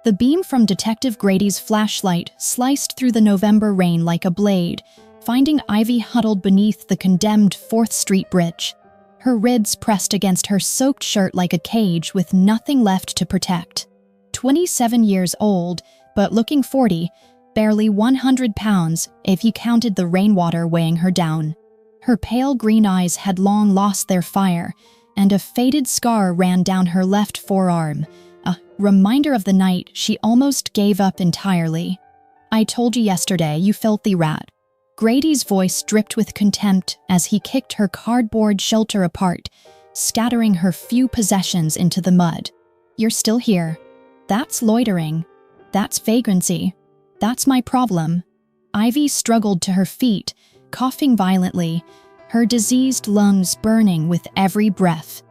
The beam from Detective Grady's flashlight sliced through the November rain like a blade, finding Ivy huddled beneath the condemned 4th Street bridge. Her ribs pressed against her soaked shirt like a cage with nothing left to protect. 27 years old, but looking 40, barely 100 pounds if you counted the rainwater weighing her down. Her pale green eyes had long lost their fire, and a faded scar ran down her left forearm, a reminder of the night she almost gave up entirely. "I told you yesterday, you filthy rat." Grady's voice dripped with contempt as he kicked her cardboard shelter apart, scattering her few possessions into the mud. "You're still here. That's loitering. That's vagrancy. That's my problem." Ivy struggled to her feet, coughing violently, her diseased lungs burning with every breath.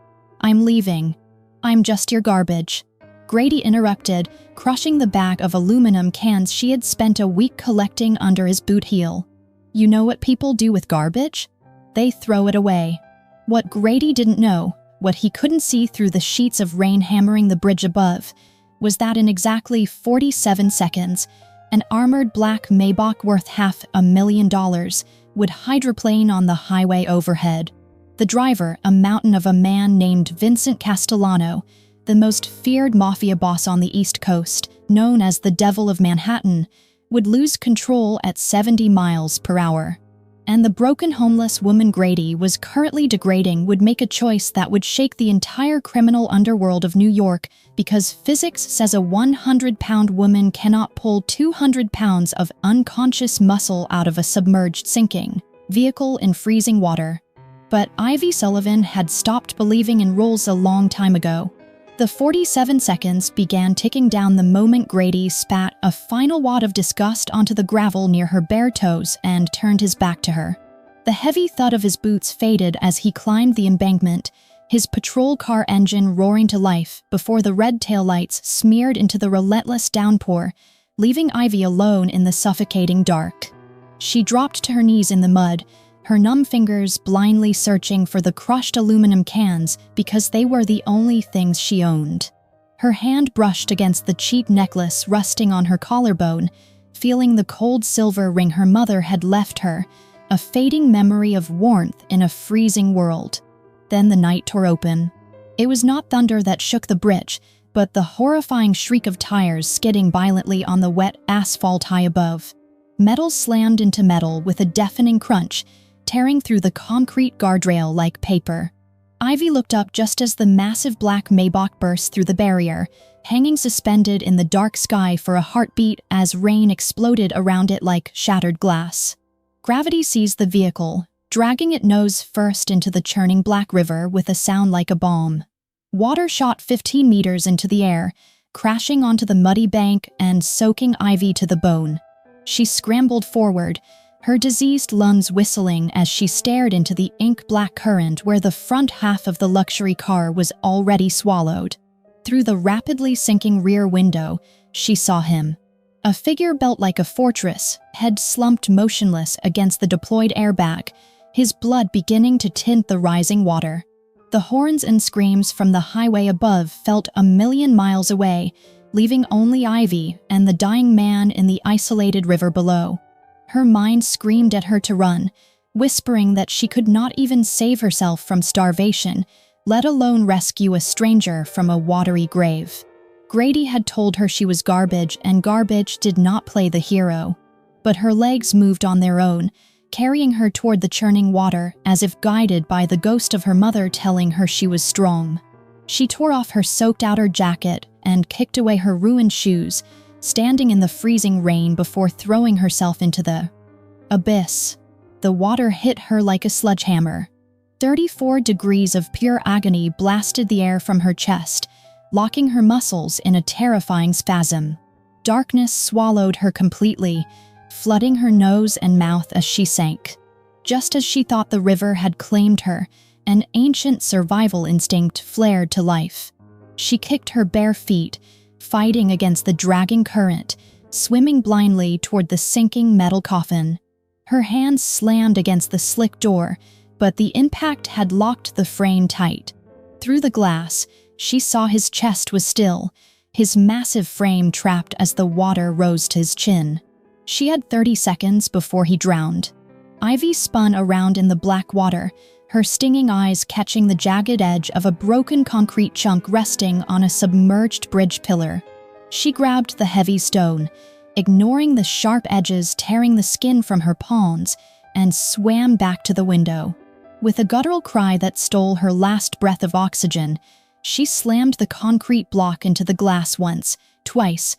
"I'm leaving. I'm just your garbage." Grady interrupted, crushing the bag of aluminum cans she had spent a week collecting under his boot heel. "You know what people do with garbage? They throw it away." What Grady didn't know, what he couldn't see through the sheets of rain hammering the bridge above, was that in exactly 47 seconds, an armored black Maybach worth $500,000 would hydroplane on the highway overhead. The driver, a mountain of a man named Vincent Castellano, the most feared Mafia boss on the East Coast, known as the Devil of Manhattan, would lose control at 70 miles per hour. And the broken homeless woman Grady was currently degrading would make a choice that would shake the entire criminal underworld of New York, because physics says a 100-pound woman cannot pull 200 pounds of unconscious muscle out of a submerged sinking vehicle in freezing water. But Ivy Sullivan had stopped believing in rules a long time ago. The 47 seconds began ticking down the moment Grady spat a final wad of disgust onto the gravel near her bare toes and turned his back to her. The heavy thud of his boots faded as he climbed the embankment, his patrol car engine roaring to life before the red taillights smeared into the relentless downpour, leaving Ivy alone in the suffocating dark. She dropped to her knees in the mud, her numb fingers blindly searching for the crushed aluminum cans because they were the only things she owned. Her hand brushed against the cheap necklace rusting on her collarbone, feeling the cold silver ring her mother had left her, a fading memory of warmth in a freezing world. Then the night tore open. It was not thunder that shook the bridge, but the horrifying shriek of tires skidding violently on the wet asphalt high above. Metal slammed into metal with a deafening crunch, tearing through the concrete guardrail like paper. Ivy looked up just as the massive black Maybach burst through the barrier, hanging suspended in the dark sky for a heartbeat as rain exploded around it like shattered glass. Gravity seized the vehicle, dragging it nose first into the churning black river with a sound like a bomb. Water shot 15 meters into the air, crashing onto the muddy bank and soaking Ivy to the bone. She scrambled forward, her diseased lungs whistling as she stared into the ink-black current where the front half of the luxury car was already swallowed. Through the rapidly sinking rear window, she saw him. A figure built like a fortress, head slumped motionless against the deployed airbag, his blood beginning to tint the rising water. The horns and screams from the highway above felt a million miles away, leaving only Ivy and the dying man in the isolated river below. Her mind screamed at her to run, whispering that she could not even save herself from starvation, let alone rescue a stranger from a watery grave. Grady had told her she was garbage, and garbage did not play the hero. But her legs moved on their own, carrying her toward the churning water as if guided by the ghost of her mother telling her she was strong. She tore off her soaked outer jacket and kicked away her ruined shoes, standing in the freezing rain before throwing herself into the abyss. The water hit her like a sledgehammer. 34 degrees of pure agony blasted the air from her chest, locking her muscles in a terrifying spasm. Darkness swallowed her completely, flooding her nose and mouth as she sank. Just as she thought the river had claimed her, an ancient survival instinct flared to life. She kicked her bare feet, fighting against the dragging current, swimming blindly toward the sinking metal coffin. Her hands slammed against the slick door, but the impact had locked the frame tight. Through the glass, she saw his chest was still, his massive frame trapped as the water rose to his chin. She had 30 seconds before he drowned. Ivy spun around in the black water, her stinging eyes catching the jagged edge of a broken concrete chunk resting on a submerged bridge pillar. She grabbed the heavy stone, ignoring the sharp edges tearing the skin from her palms, and swam back to the window. With a guttural cry that stole her last breath of oxygen, she slammed the concrete block into the glass once, twice,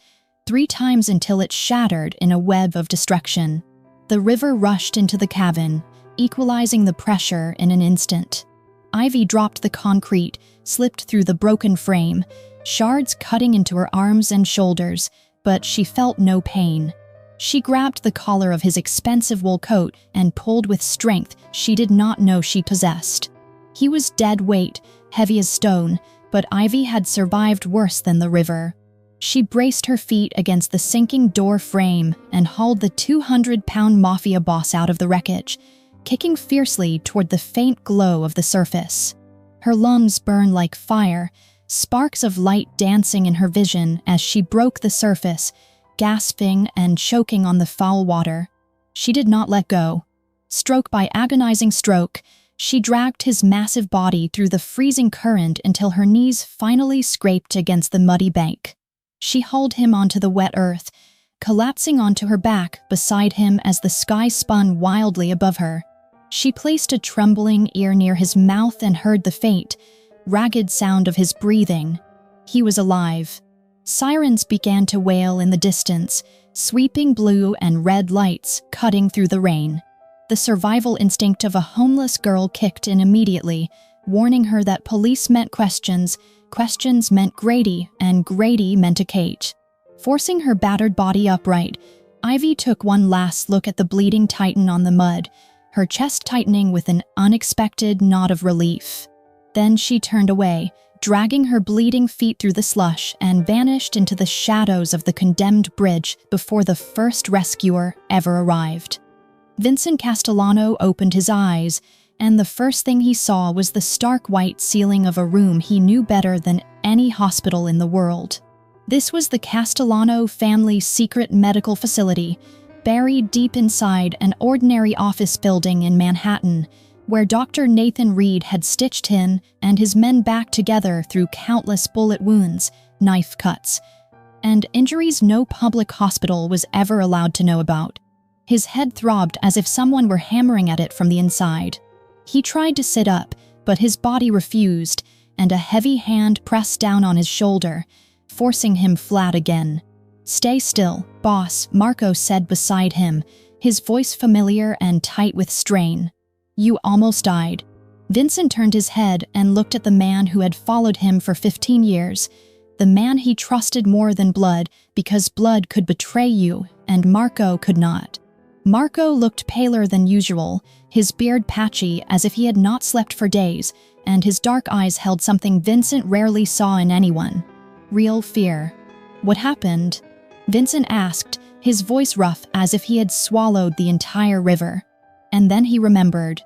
3 times until it shattered in a web of destruction. The river rushed into the cabin, equalizing the pressure in an instant. Ivy dropped the concrete, slipped through the broken frame, shards cutting into her arms and shoulders, but she felt no pain. She grabbed the collar of his expensive wool coat and pulled with strength she did not know she possessed. He was dead weight, heavy as stone, but Ivy had survived worse than the river. She braced her feet against the sinking door frame and hauled the 200-pound Mafia boss out of the wreckage, kicking fiercely toward the faint glow of the surface. Her lungs burned like fire, sparks of light dancing in her vision as she broke the surface, gasping and choking on the foul water. She did not let go. Stroke by agonizing stroke, she dragged his massive body through the freezing current until her knees finally scraped against the muddy bank. She hauled him onto the wet earth, collapsing onto her back beside him as the sky spun wildly above her. She placed a trembling ear near his mouth and heard the faint, ragged sound of his breathing. He was alive. Sirens began to wail in the distance, sweeping blue and red lights cutting through the rain. The survival instinct of a homeless girl kicked in immediately, warning her that police meant questions, questions meant Grady, and Grady meant a cage. Forcing her battered body upright, Ivy took one last look at the bleeding titan on the mud, her chest tightening with an unexpected nod of relief. Then she turned away, dragging her bleeding feet through the slush, and vanished into the shadows of the condemned bridge before the first rescuer ever arrived. Vincent Castellano opened his eyes, and the first thing he saw was the stark white ceiling of a room he knew better than any hospital in the world. This was the Castellano family's secret medical facility, buried deep inside an ordinary office building in Manhattan, where Dr. Nathan Reed had stitched him and his men back together through countless bullet wounds, knife cuts, and injuries no public hospital was ever allowed to know about. His head throbbed as if someone were hammering at it from the inside. He tried to sit up, but his body refused, and a heavy hand pressed down on his shoulder, forcing him flat again. "Stay still, boss," Marco said beside him, his voice familiar and tight with strain. "You almost died." Vincent turned his head and looked at the man who had followed him for 15 years, the man he trusted more than blood because blood could betray you and Marco could not. Marco looked paler than usual, his beard patchy as if he had not slept for days, and his dark eyes held something Vincent rarely saw in anyone: real fear. "What happened?" Vincent asked, his voice rough as if he had swallowed the entire river. And then he remembered.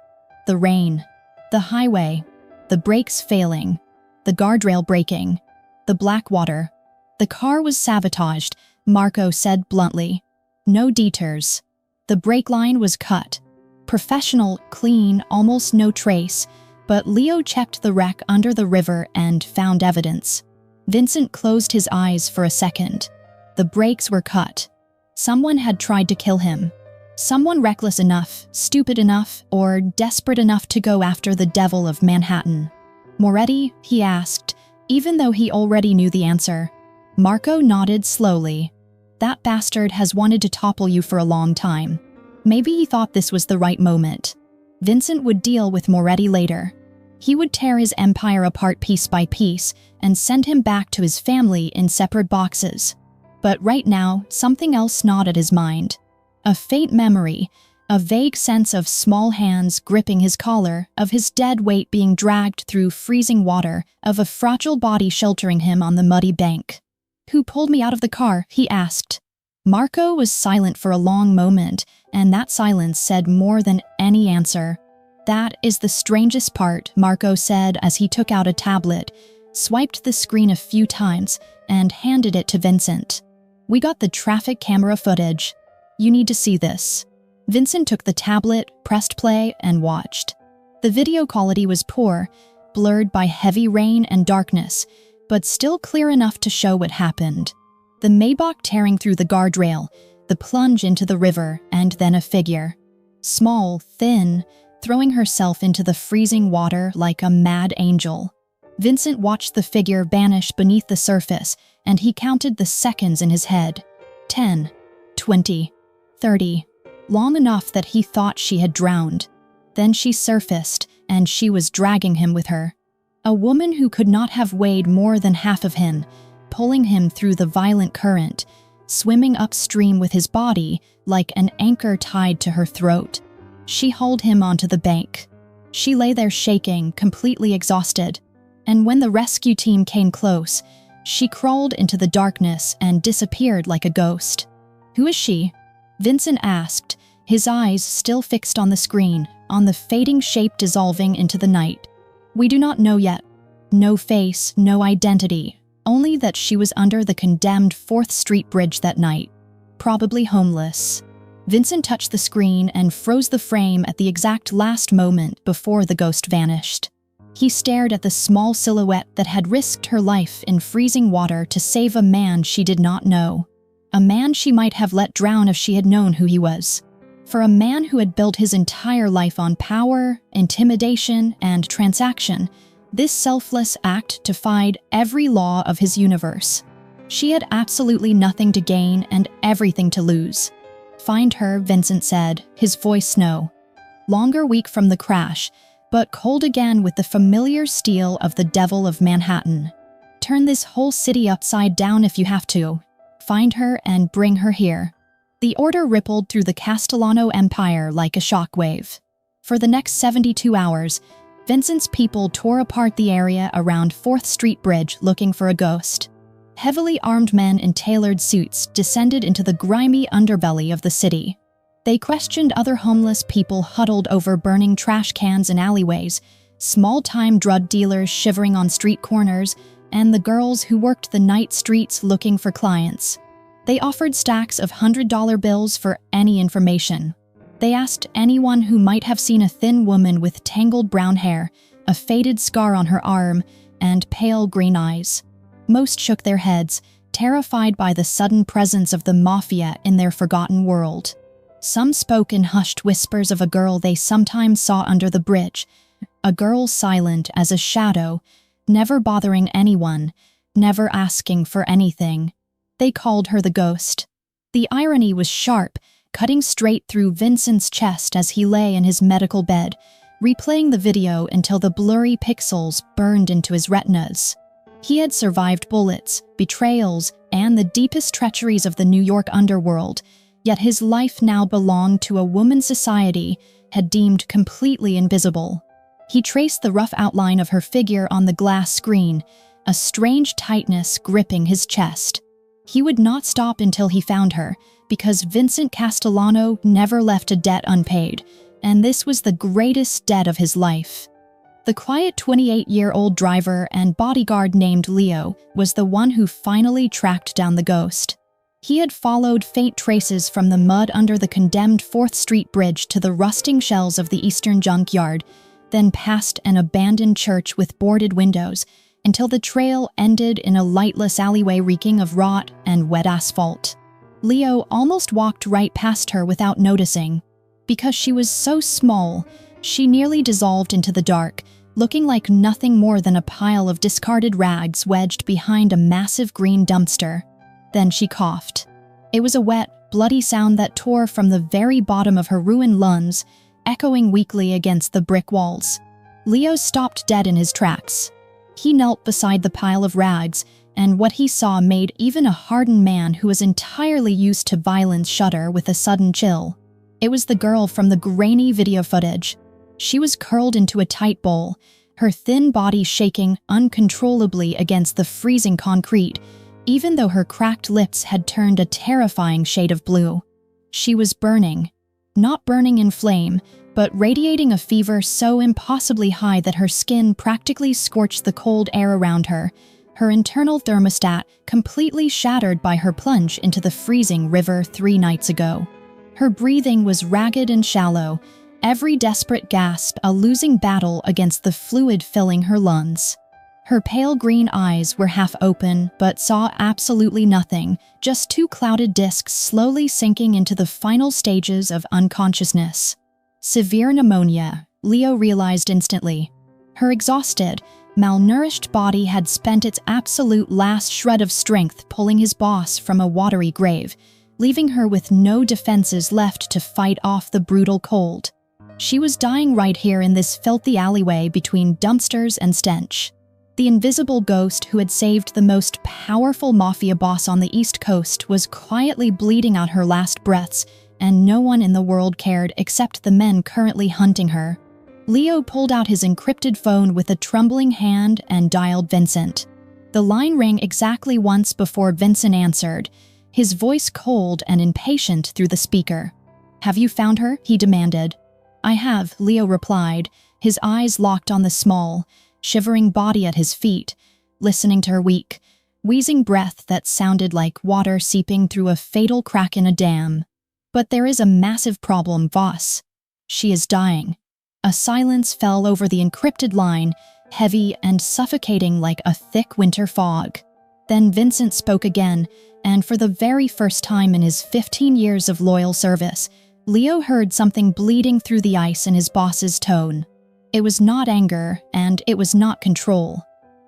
The rain, the highway, the brakes failing, the guardrail breaking, the black water. "The car was sabotaged," Marco said bluntly. "No detours. The brake line was cut. Professional, clean, almost no trace, but Leo checked the wreck under the river and found evidence." Vincent closed his eyes for a second. The brakes were cut. Someone had tried to kill him. Someone reckless enough, stupid enough, or desperate enough to go after the devil of Manhattan. "Moretti?" he asked, even though he already knew the answer. Marco nodded slowly. "That bastard has wanted to topple you for a long time. Maybe he thought this was the right moment. Vincent would deal with Moretti later. He would tear his empire apart piece by piece and send him back to his family in separate boxes. But right now, something else gnawed at his mind. A faint memory, a vague sense of small hands gripping his collar, of his dead weight being dragged through freezing water, of a fragile body sheltering him on the muddy bank. "Who pulled me out of the car?" he asked. Marco was silent for a long moment, and that silence said more than any answer. "That is the strangest part," Marco said as he took out a tablet, swiped the screen a few times, and handed it to Vincent. "We got the traffic camera footage. You need to see this." Vincent took the tablet, pressed play, and watched. The video quality was poor, blurred by heavy rain and darkness, but still clear enough to show what happened. The Maybach tearing through the guardrail, the plunge into the river, and then a figure. Small, thin, throwing herself into the freezing water like a mad angel. Vincent watched the figure vanish beneath the surface, and he counted the seconds in his head. 10, 20, 30. Long enough that he thought she had drowned. Then she surfaced, and she was dragging him with her. A woman who could not have weighed more than half of him, pulling him through the violent current, swimming upstream with his body like an anchor tied to her throat. She hauled him onto the bank. She lay there shaking, completely exhausted. And when the rescue team came close, she crawled into the darkness and disappeared like a ghost. "Who is she?" Vincent asked, his eyes still fixed on the screen, on the fading shape dissolving into the night. "We do not know yet. No face, no identity, only that she was under the condemned 4th Street Bridge that night. Probably homeless." Vincent touched the screen and froze the frame at the exact last moment before the ghost vanished. He stared at the small silhouette that had risked her life in freezing water to save a man she did not know. A man she might have let drown if she had known who he was. For a man who had built his entire life on power, intimidation, and transaction, this selfless act defied every law of his universe. She had absolutely nothing to gain and everything to lose. "Find her," Vincent said, his voice snow. Longer week from the crash, but cold again with the familiar steel of the Devil of Manhattan. "Turn this whole city upside down if you have to. Find her and bring her here." The order rippled through the Castellano Empire like a shockwave. For the next 72 hours, Vincent's people tore apart the area around 4th Street Bridge looking for a ghost. Heavily armed men in tailored suits descended into the grimy underbelly of the city. They questioned other homeless people huddled over burning trash cans in alleyways, small-time drug dealers shivering on street corners, and the girls who worked the night streets looking for clients. They offered stacks of $100 bills for any information. They asked anyone who might have seen a thin woman with tangled brown hair, a faded scar on her arm, and pale green eyes. Most shook their heads, terrified by the sudden presence of the Mafia in their forgotten world. Some spoke in hushed whispers of a girl they sometimes saw under the bridge, a girl silent as a shadow, never bothering anyone, never asking for anything. They called her the ghost. The irony was sharp, cutting straight through Vincent's chest as he lay in his medical bed, replaying the video until the blurry pixels burned into his retinas. He had survived bullets, betrayals, and the deepest treacheries of the New York underworld, yet his life now belonged to a woman society had deemed completely invisible. He traced the rough outline of her figure on the glass screen, a strange tightness gripping his chest. He would not stop until he found her, because Vincent Castellano never left a debt unpaid, and this was the greatest debt of his life. The quiet 28-year-old driver and bodyguard named Leo was the one who finally tracked down the ghost. He had followed faint traces from the mud under the condemned 4th Street Bridge to the rusting shells of the Eastern Junkyard, then past an abandoned church with boarded windows, until the trail ended in a lightless alleyway reeking of rot and wet asphalt. Leo almost walked right past her without noticing. Because she was so small, she nearly dissolved into the dark, looking like nothing more than a pile of discarded rags wedged behind a massive green dumpster. Then she coughed. It was a wet, bloody sound that tore from the very bottom of her ruined lungs, echoing weakly against the brick walls. Leo stopped dead in his tracks. He knelt beside the pile of rags, and what he saw made even a hardened man who was entirely used to violence shudder with a sudden chill. It was the girl from the grainy video footage. She was curled into a tight ball, her thin body shaking uncontrollably against the freezing concrete, even though her cracked lips had turned a terrifying shade of blue. She was burning. Not burning in flame, but radiating a fever so impossibly high that her skin practically scorched the cold air around her, her internal thermostat completely shattered by her plunge into the freezing river 3 nights ago. Her breathing was ragged and shallow, every desperate gasp a losing battle against the fluid filling her lungs. Her pale green eyes were half open but saw absolutely nothing, just 2 clouded discs slowly sinking into the final stages of unconsciousness. Severe pneumonia, Leo realized instantly. Her exhausted, malnourished body had spent its absolute last shred of strength pulling his boss from a watery grave, leaving her with no defenses left to fight off the brutal cold. She was dying right here in this filthy alleyway between dumpsters and stench. The invisible ghost who had saved the most powerful mafia boss on the East Coast was quietly bleeding out her last breaths, and no one in the world cared except the men currently hunting her. Leo pulled out his encrypted phone with a trembling hand and dialed Vincent. The line rang exactly once before Vincent answered, his voice cold and impatient through the speaker. "Have you found her?" he demanded. "I have," Leo replied, his eyes locked on the small, shivering body at his feet, listening to her weak, wheezing breath that sounded like water seeping through a fatal crack in a dam. "But there is a massive problem, Voss. She is dying." A silence fell over the encrypted line, heavy and suffocating like a thick winter fog. Then Vincent spoke again, and for the very first time in his 15 years of loyal service, Leo heard something bleeding through the ice in his boss's tone. It was not anger, and it was not control.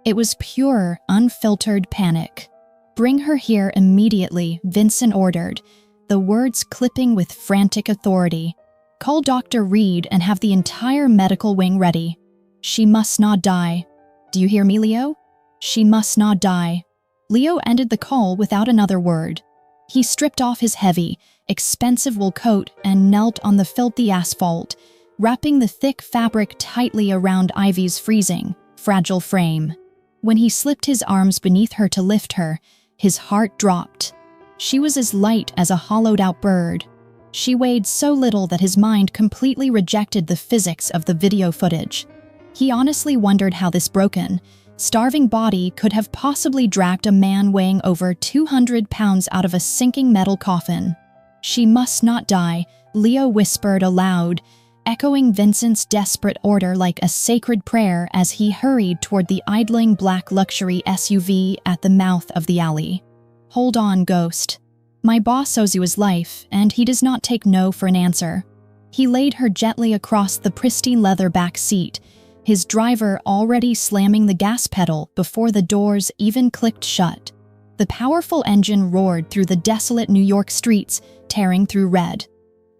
It was pure, unfiltered panic. "Bring her here immediately," Vincent ordered, the words clipping with frantic authority. "Call Dr. Reed and have the entire medical wing ready. She must not die. Do you hear me, Leo? She must not die." Leo ended the call without another word. He stripped off his heavy, expensive wool coat and knelt on the filthy asphalt, wrapping the thick fabric tightly around Ivy's freezing, fragile frame. When he slipped his arms beneath her to lift her, his heart dropped. She was as light as a hollowed-out bird. She weighed so little that his mind completely rejected the physics of the video footage. He honestly wondered how this broken, starving body could have possibly dragged a man weighing over 200 pounds out of a sinking metal coffin. "She must not die," Leo whispered aloud, echoing Vincent's desperate order like a sacred prayer as he hurried toward the idling black luxury SUV at the mouth of the alley. "Hold on, Ghost. My boss owes you his life, and he does not take no for an answer." He laid her gently across the pristine leather back seat, his driver already slamming the gas pedal before the doors even clicked shut. The powerful engine roared through the desolate New York streets, tearing through red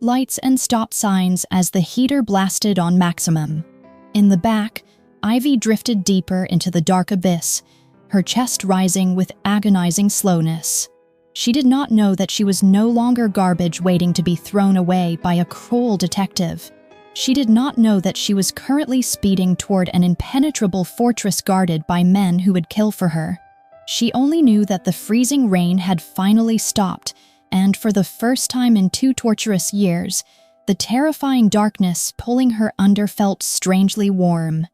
lights and stop signs as the heater blasted on maximum. In the back, Ivy drifted deeper into the dark abyss, her chest rising with agonizing slowness. She did not know that she was no longer garbage waiting to be thrown away by a cruel detective. She did not know that she was currently speeding toward an impenetrable fortress guarded by men who would kill for her. She only knew that the freezing rain had finally stopped, and for the first time in 2 torturous years, the terrifying darkness pulling her under felt strangely warm.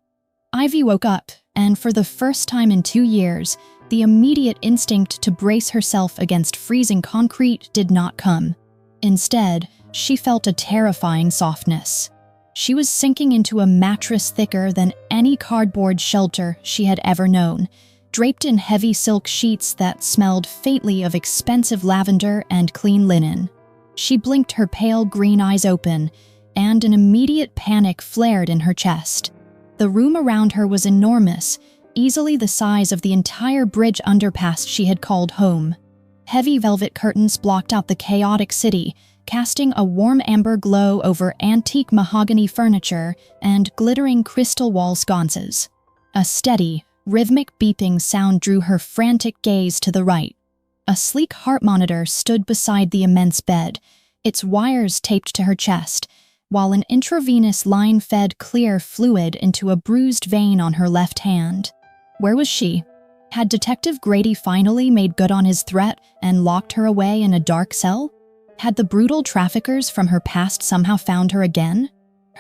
Ivy woke up, and for the first time in 2 years, the immediate instinct to brace herself against freezing concrete did not come. Instead, she felt a terrifying softness. She was sinking into a mattress thicker than any cardboard shelter she had ever known, draped in heavy silk sheets that smelled faintly of expensive lavender and clean linen. She blinked her pale green eyes open, and an immediate panic flared in her chest. The room around her was enormous, easily the size of the entire bridge underpass she had called home. Heavy velvet curtains blocked out the chaotic city, casting a warm amber glow over antique mahogany furniture and glittering crystal wall sconces. A steady, rhythmic beeping sound drew her frantic gaze to the right. A sleek heart monitor stood beside the immense bed, its wires taped to her chest, while an intravenous line fed clear fluid into a bruised vein on her left hand. Where was she? Had Detective Grady finally made good on his threat and locked her away in a dark cell? Had the brutal traffickers from her past somehow found her again?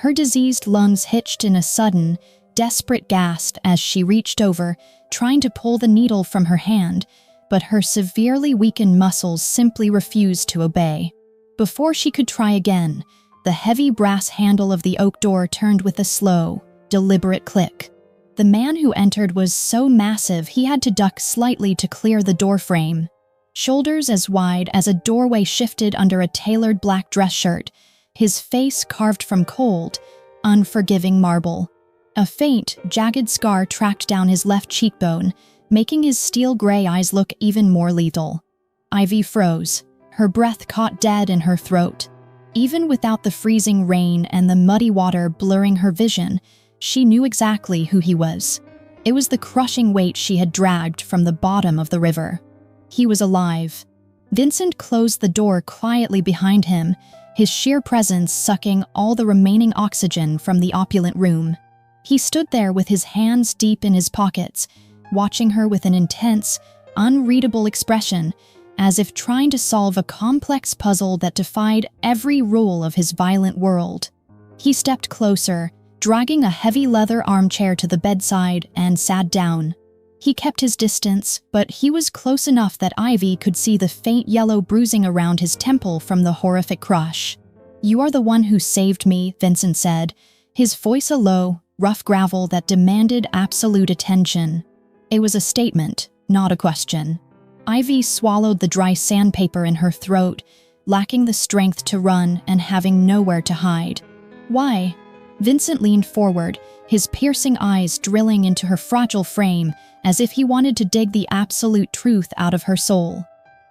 Her diseased lungs hitched in a sudden, desperate gasp as she reached over, trying to pull the needle from her hand, but her severely weakened muscles simply refused to obey. Before she could try again, the heavy brass handle of the oak door turned with a slow, deliberate click. The man who entered was so massive he had to duck slightly to clear the door frame. Shoulders as wide as a doorway shifted under a tailored black dress shirt, his face carved from cold, unforgiving marble. A faint, jagged scar tracked down his left cheekbone, making his steel-gray eyes look even more lethal. Ivy froze. Her breath caught dead in her throat. Even without the freezing rain and the muddy water blurring her vision, she knew exactly who he was. It was the crushing weight she had dragged from the bottom of the river. He was alive. Vincent closed the door quietly behind him, his sheer presence sucking all the remaining oxygen from the opulent room. He stood there with his hands deep in his pockets, watching her with an intense, unreadable expression, as if trying to solve a complex puzzle that defied every rule of his violent world. He stepped closer, dragging a heavy leather armchair to the bedside, and sat down. He kept his distance, but he was close enough that Ivy could see the faint yellow bruising around his temple from the horrific crush. "You are the one who saved me," Vincent said, his voice a low, rough gravel that demanded absolute attention. It was a statement, not a question. Ivy swallowed the dry sandpaper in her throat, lacking the strength to run and having nowhere to hide. "Why?" Vincent leaned forward, his piercing eyes drilling into her fragile frame as if he wanted to dig the absolute truth out of her soul.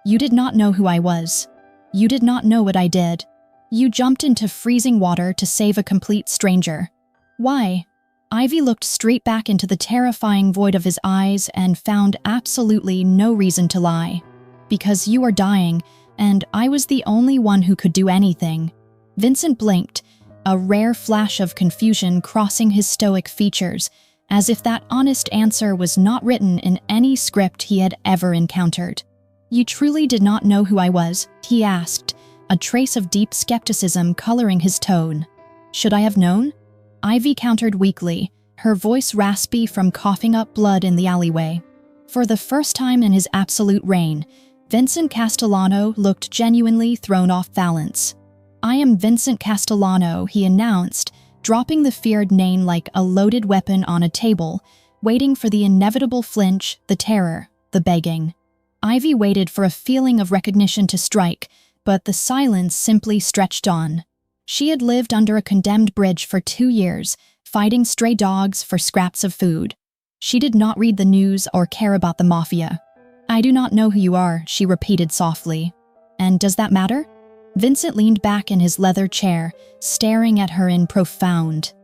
"You did not know who I was. You did not know what I did. You jumped into freezing water to save a complete stranger. Why?" Ivy looked straight back into the terrifying void of his eyes and found absolutely no reason to lie. "Because you are dying, and I was the only one who could do anything." Vincent blinked, a rare flash of confusion crossing his stoic features, as if that honest answer was not written in any script he had ever encountered. "You truly did not know who I was?" he asked, a trace of deep skepticism coloring his tone. "Should I have known?" Ivy countered weakly, her voice raspy from coughing up blood in the alleyway. For the first time in his absolute reign, Vincent Castellano looked genuinely thrown off balance. "I am Vincent Castellano," he announced, dropping the feared name like a loaded weapon on a table, waiting for the inevitable flinch, the terror, the begging. Ivy waited for a feeling of recognition to strike, but the silence simply stretched on. She had lived under a condemned bridge for 2 years, fighting stray dogs for scraps of food. She did not read the news or care about the Mafia. "I do not know who you are," she repeated softly. "And does that matter?" Vincent leaned back in his leather chair, staring at her in profound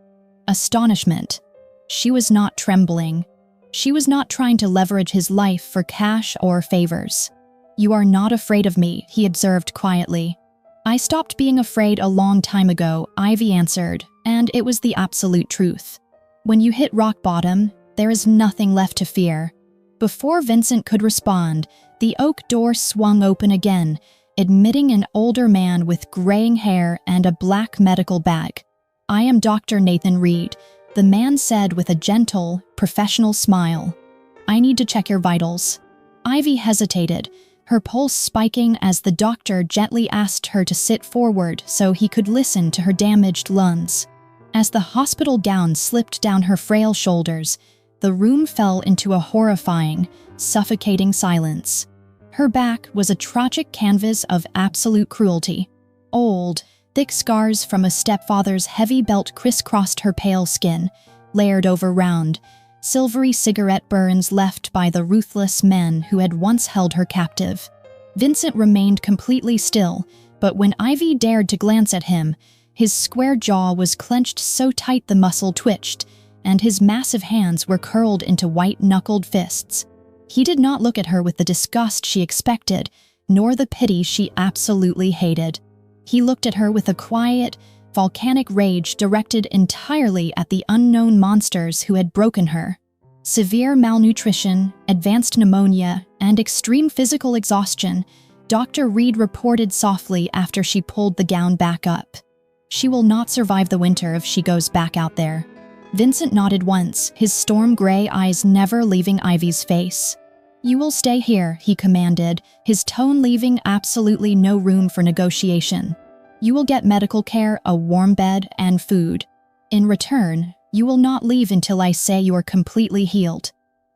astonishment. She was not trembling. She was not trying to leverage his life for cash or favors. "You are not afraid of me," he observed quietly. "I stopped being afraid a long time ago," Ivy answered, and it was the absolute truth. "When you hit rock bottom, there is nothing left to fear." Before Vincent could respond, the oak door swung open again, admitting an older man with graying hair and a black medical bag. "I am Dr. Nathan Reed," the man said with a gentle, professional smile. "I need to check your vitals." Ivy hesitated, her pulse spiking as the doctor gently asked her to sit forward so he could listen to her damaged lungs. As the hospital gown slipped down her frail shoulders, the room fell into a horrifying, suffocating silence. Her back was a tragic canvas of absolute cruelty. Old, thick scars from a stepfather's heavy belt crisscrossed her pale skin, layered over round, silvery cigarette burns left by the ruthless men who had once held her captive. Vincent remained completely still, but when Ivy dared to glance at him, his square jaw was clenched so tight the muscle twitched, and his massive hands were curled into white-knuckled fists. He did not look at her with the disgust she expected, nor the pity she absolutely hated. He looked at her with a quiet, volcanic rage directed entirely at the unknown monsters who had broken her. Severe malnutrition, advanced pneumonia, and extreme physical exhaustion, Dr. Reed reported softly after she pulled the gown back up. She will not survive the winter if she goes back out there. Vincent nodded once, his storm gray eyes never leaving Ivy's face. You will stay here, he commanded, his tone leaving absolutely no room for negotiation. You will get medical care, a warm bed, and food. In return, you will not leave until I say you are completely healed.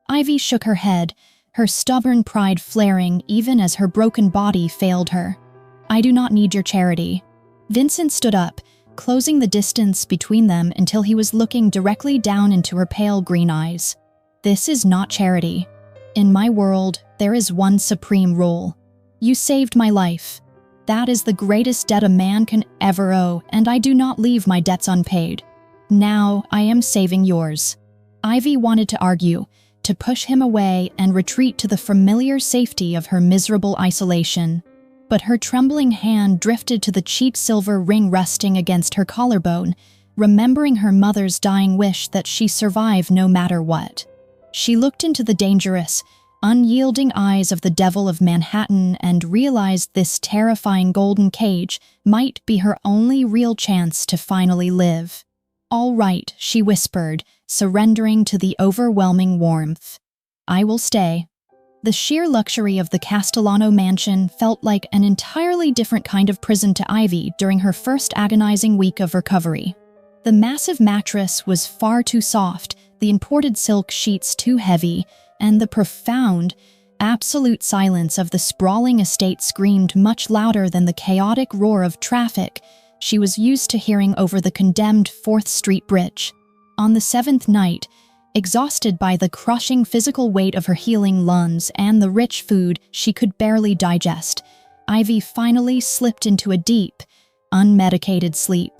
Ivy shook her head, her stubborn pride flaring even as her broken body failed her. I do not need your charity. Vincent stood up, closing the distance between them until he was looking directly down into her pale green eyes. This is not charity. In my world, there is one supreme rule. You saved my life. That is the greatest debt a man can ever owe, and I do not leave my debts unpaid. Now, I am saving yours. Ivy wanted to argue, to push him away and retreat to the familiar safety of her miserable isolation. But her trembling hand drifted to the cheap silver ring resting against her collarbone, remembering her mother's dying wish that she survive no matter what. She looked into the dangerous, unyielding eyes of the Devil of Manhattan and realized this terrifying golden cage might be her only real chance to finally live. All right, she whispered, surrendering to the overwhelming warmth. I will stay. The sheer luxury of the Castellano mansion felt like an entirely different kind of prison to Ivy during her first agonizing week of recovery. The massive mattress was far too soft, the imported silk sheets too heavy, and the profound, absolute silence of the sprawling estate screamed much louder than the chaotic roar of traffic she was used to hearing over the condemned 4th Street Bridge. On the 7th night, exhausted by the crushing physical weight of her healing lungs and the rich food she could barely digest, Ivy finally slipped into a deep, unmedicated sleep.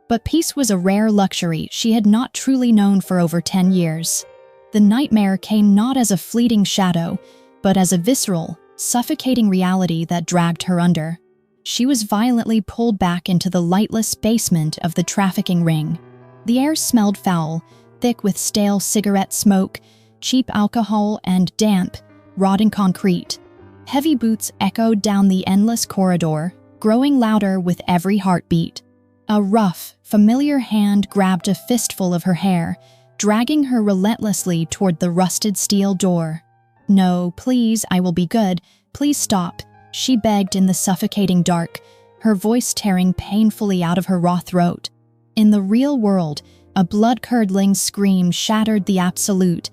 But peace was a rare luxury she had not truly known for over 10 years. The nightmare came not as a fleeting shadow, but as a visceral, suffocating reality that dragged her under. She was violently pulled back into the lightless basement of the trafficking ring. The air smelled foul, thick with stale cigarette smoke, cheap alcohol, and damp, rotting concrete. Heavy boots echoed down the endless corridor, growing louder with every heartbeat. A rough, familiar hand grabbed a fistful of her hair, dragging her relentlessly toward the rusted steel door. No, please, I will be good. Please stop, she begged in the suffocating dark, her voice tearing painfully out of her raw throat. In the real world, a blood-curdling scream shattered the absolute,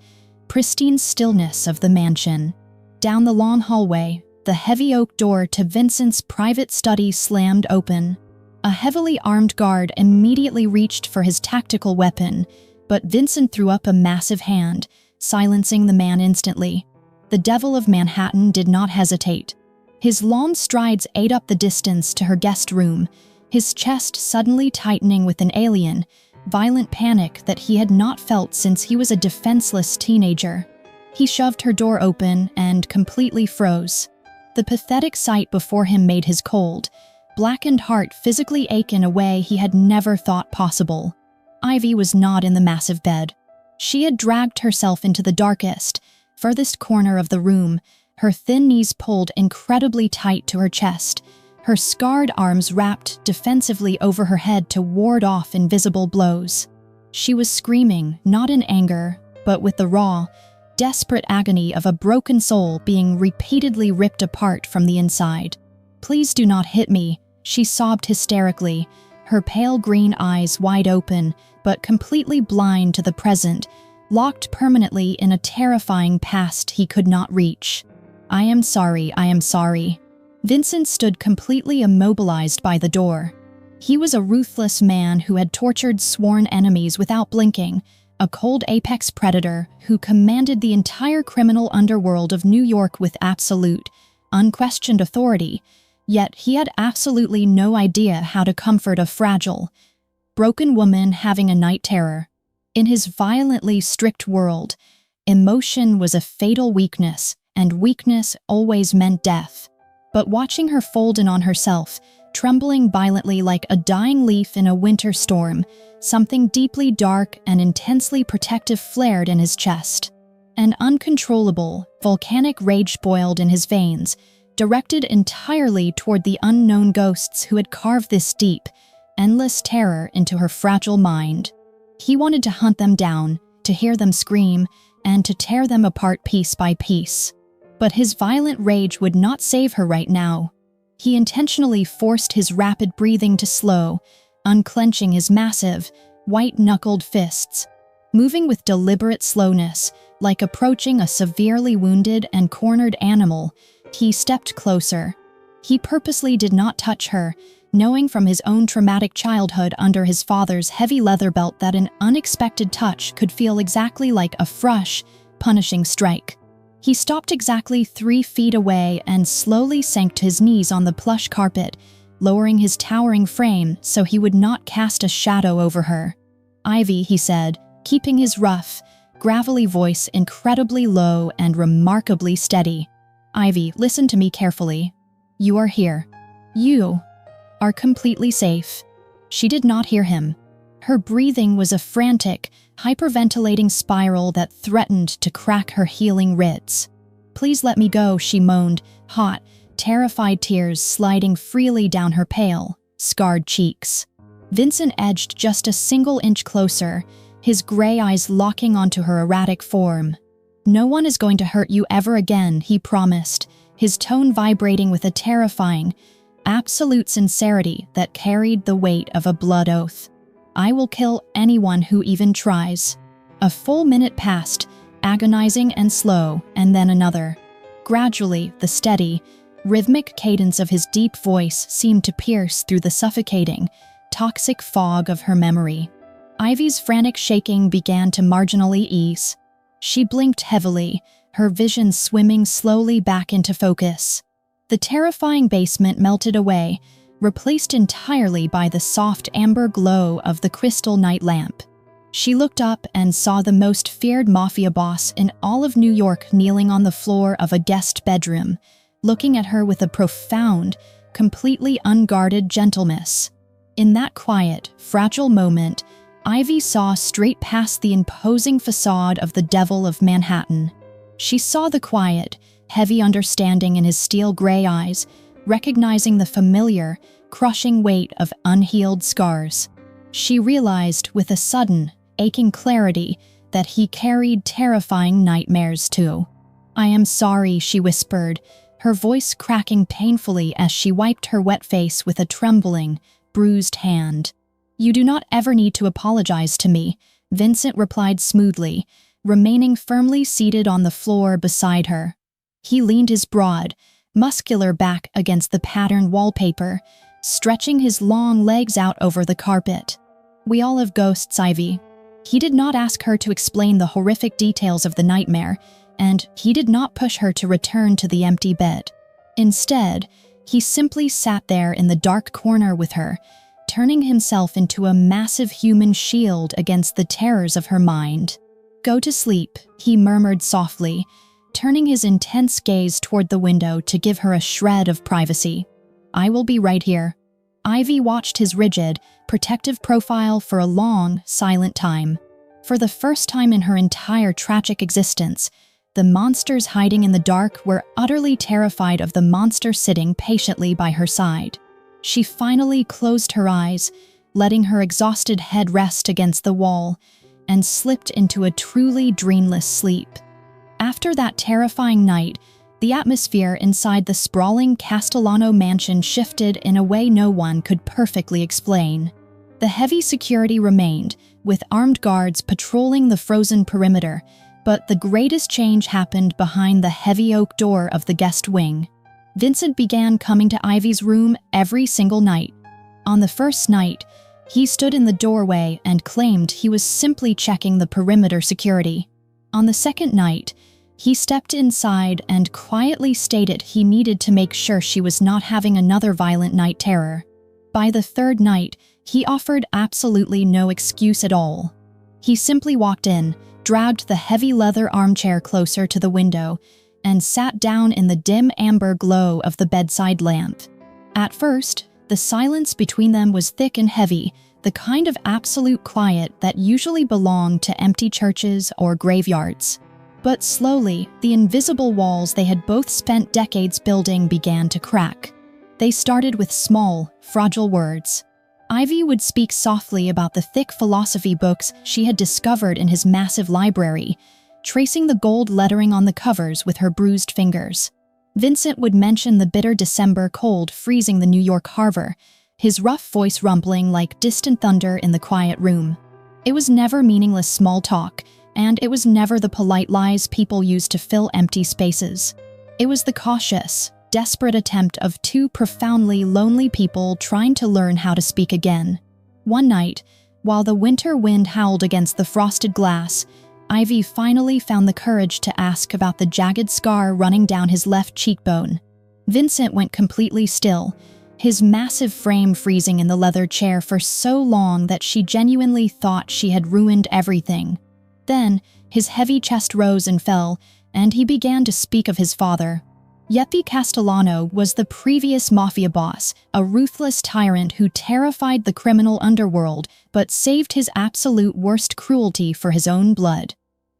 pristine stillness of the mansion. Down the long hallway, the heavy oak door to Vincent's private study slammed open. A heavily armed guard immediately reached for his tactical weapon, but Vincent threw up a massive hand, silencing the man instantly. The Devil of Manhattan did not hesitate. His long strides ate up the distance to her guest room, his chest suddenly tightening with an alien, violent panic that he had not felt since he was a defenseless teenager. He shoved her door open and completely froze. The pathetic sight before him made his cold, blackened heart physically ache in a way he had never thought possible. Ivy was not in the massive bed. She had dragged herself into the darkest, furthest corner of the room, her thin knees pulled incredibly tight to her chest, her scarred arms wrapped defensively over her head to ward off invisible blows. She was screaming, not in anger, but with the raw, desperate agony of a broken soul being repeatedly ripped apart from the inside. Please do not hit me, she sobbed hysterically, her pale green eyes wide open, but completely blind to the present, locked permanently in a terrifying past he could not reach. I am sorry, I am sorry. Vincent stood completely immobilized by the door. He was a ruthless man who had tortured sworn enemies without blinking, a cold apex predator who commanded the entire criminal underworld of New York with absolute, unquestioned authority, yet he had absolutely no idea how to comfort a fragile, broken woman having a night terror. In his violently strict world, emotion was a fatal weakness, and weakness always meant death. But watching her fold in on herself, trembling violently like a dying leaf in a winter storm, something deeply dark and intensely protective flared in his chest. An uncontrollable, volcanic rage boiled in his veins, directed entirely toward the unknown ghosts who had carved this deep, endless terror into her fragile mind. He wanted to hunt them down, to hear them scream, and to tear them apart piece by piece. But his violent rage would not save her right now. He intentionally forced his rapid breathing to slow, unclenching his massive, white-knuckled fists. Moving with deliberate slowness, like approaching a severely wounded and cornered animal, he stepped closer. He purposely did not touch her, knowing from his own traumatic childhood under his father's heavy leather belt that an unexpected touch could feel exactly like a fresh, punishing strike. He stopped exactly 3 feet away and slowly sank to his knees on the plush carpet, lowering his towering frame so he would not cast a shadow over her. "Ivy," he said, keeping his rough, gravelly voice incredibly low and remarkably steady. "Ivy, listen to me carefully. You are here. You are completely safe." She did not hear him. Her breathing was a frantic, hyperventilating spiral that threatened to crack her healing ribs. "Please let me go," she moaned, hot, terrified tears sliding freely down her pale, scarred cheeks. Vincent edged just a single inch closer, his gray eyes locking onto her erratic form. "No one is going to hurt you ever again," he promised, his tone vibrating with a terrifying, absolute sincerity that carried the weight of a blood oath. "I will kill anyone who even tries." A full minute passed, agonizing and slow, and then another. Gradually, the steady, rhythmic cadence of his deep voice seemed to pierce through the suffocating, toxic fog of her memory. Ivy's frantic shaking began to marginally ease. She blinked heavily, her vision swimming slowly back into focus. The terrifying basement melted away, replaced entirely by the soft amber glow of the crystal night lamp. She looked up and saw the most feared Mafia boss in all of New York kneeling on the floor of a guest bedroom, looking at her with a profound, completely unguarded gentleness. In that quiet, fragile moment, Ivy saw straight past the imposing facade of the Devil of Manhattan. She saw the quiet, heavy understanding in his steel gray eyes, recognizing the familiar, crushing weight of unhealed scars. She realized with a sudden, aching clarity that he carried terrifying nightmares too. "I am sorry," she whispered, her voice cracking painfully as she wiped her wet face with a trembling, bruised hand. "You do not ever need to apologize to me," Vincent replied smoothly, remaining firmly seated on the floor beside her. He leaned his broad, muscular back against the patterned wallpaper, stretching his long legs out over the carpet. "We all have ghosts, Ivy." He did not ask her to explain the horrific details of the nightmare, and he did not push her to return to the empty bed. Instead, he simply sat there in the dark corner with her, turning himself into a massive human shield against the terrors of her mind. "Go to sleep," he murmured softly, turning his intense gaze toward the window to give her a shred of privacy. "I will be right here." Ivy watched his rigid, protective profile for a long, silent time. For the first time in her entire tragic existence, the monsters hiding in the dark were utterly terrified of the monster sitting patiently by her side. She finally closed her eyes, letting her exhausted head rest against the wall, and slipped into a truly dreamless sleep. After that terrifying night, the atmosphere inside the sprawling Castellano mansion shifted in a way no one could perfectly explain. The heavy security remained, with armed guards patrolling the frozen perimeter, but the greatest change happened behind the heavy oak door of the guest wing. Vincent began coming to Ivy's room every single night. On the first night, he stood in the doorway and claimed he was simply checking the perimeter security. On the second night, he stepped inside and quietly stated he needed to make sure she was not having another violent night terror. By the third night, he offered absolutely no excuse at all. He simply walked in, dragged the heavy leather armchair closer to the window, and sat down in the dim amber glow of the bedside lamp. At first, the silence between them was thick and heavy, the kind of absolute quiet that usually belonged to empty churches or graveyards. But slowly, the invisible walls they had both spent decades building began to crack. They started with small, fragile words. Ivy would speak softly about the thick philosophy books she had discovered in his massive library, tracing the gold lettering on the covers with her bruised fingers. Vincent would mention the bitter December cold freezing the New York harbor, his rough voice rumbling like distant thunder in the quiet room. It was never meaningless small talk, and it was never the polite lies people use to fill empty spaces. It was the cautious, desperate attempt of two profoundly lonely people trying to learn how to speak again. One night, while the winter wind howled against the frosted glass, Ivy finally found the courage to ask about the jagged scar running down his left cheekbone. Vincent went completely still, his massive frame freezing in the leather chair for so long that she genuinely thought she had ruined everything. Then, his heavy chest rose and fell, and he began to speak of his father. Yeppy Castellano was the previous Mafia boss, a ruthless tyrant who terrified the criminal underworld but saved his absolute worst cruelty for his own blood.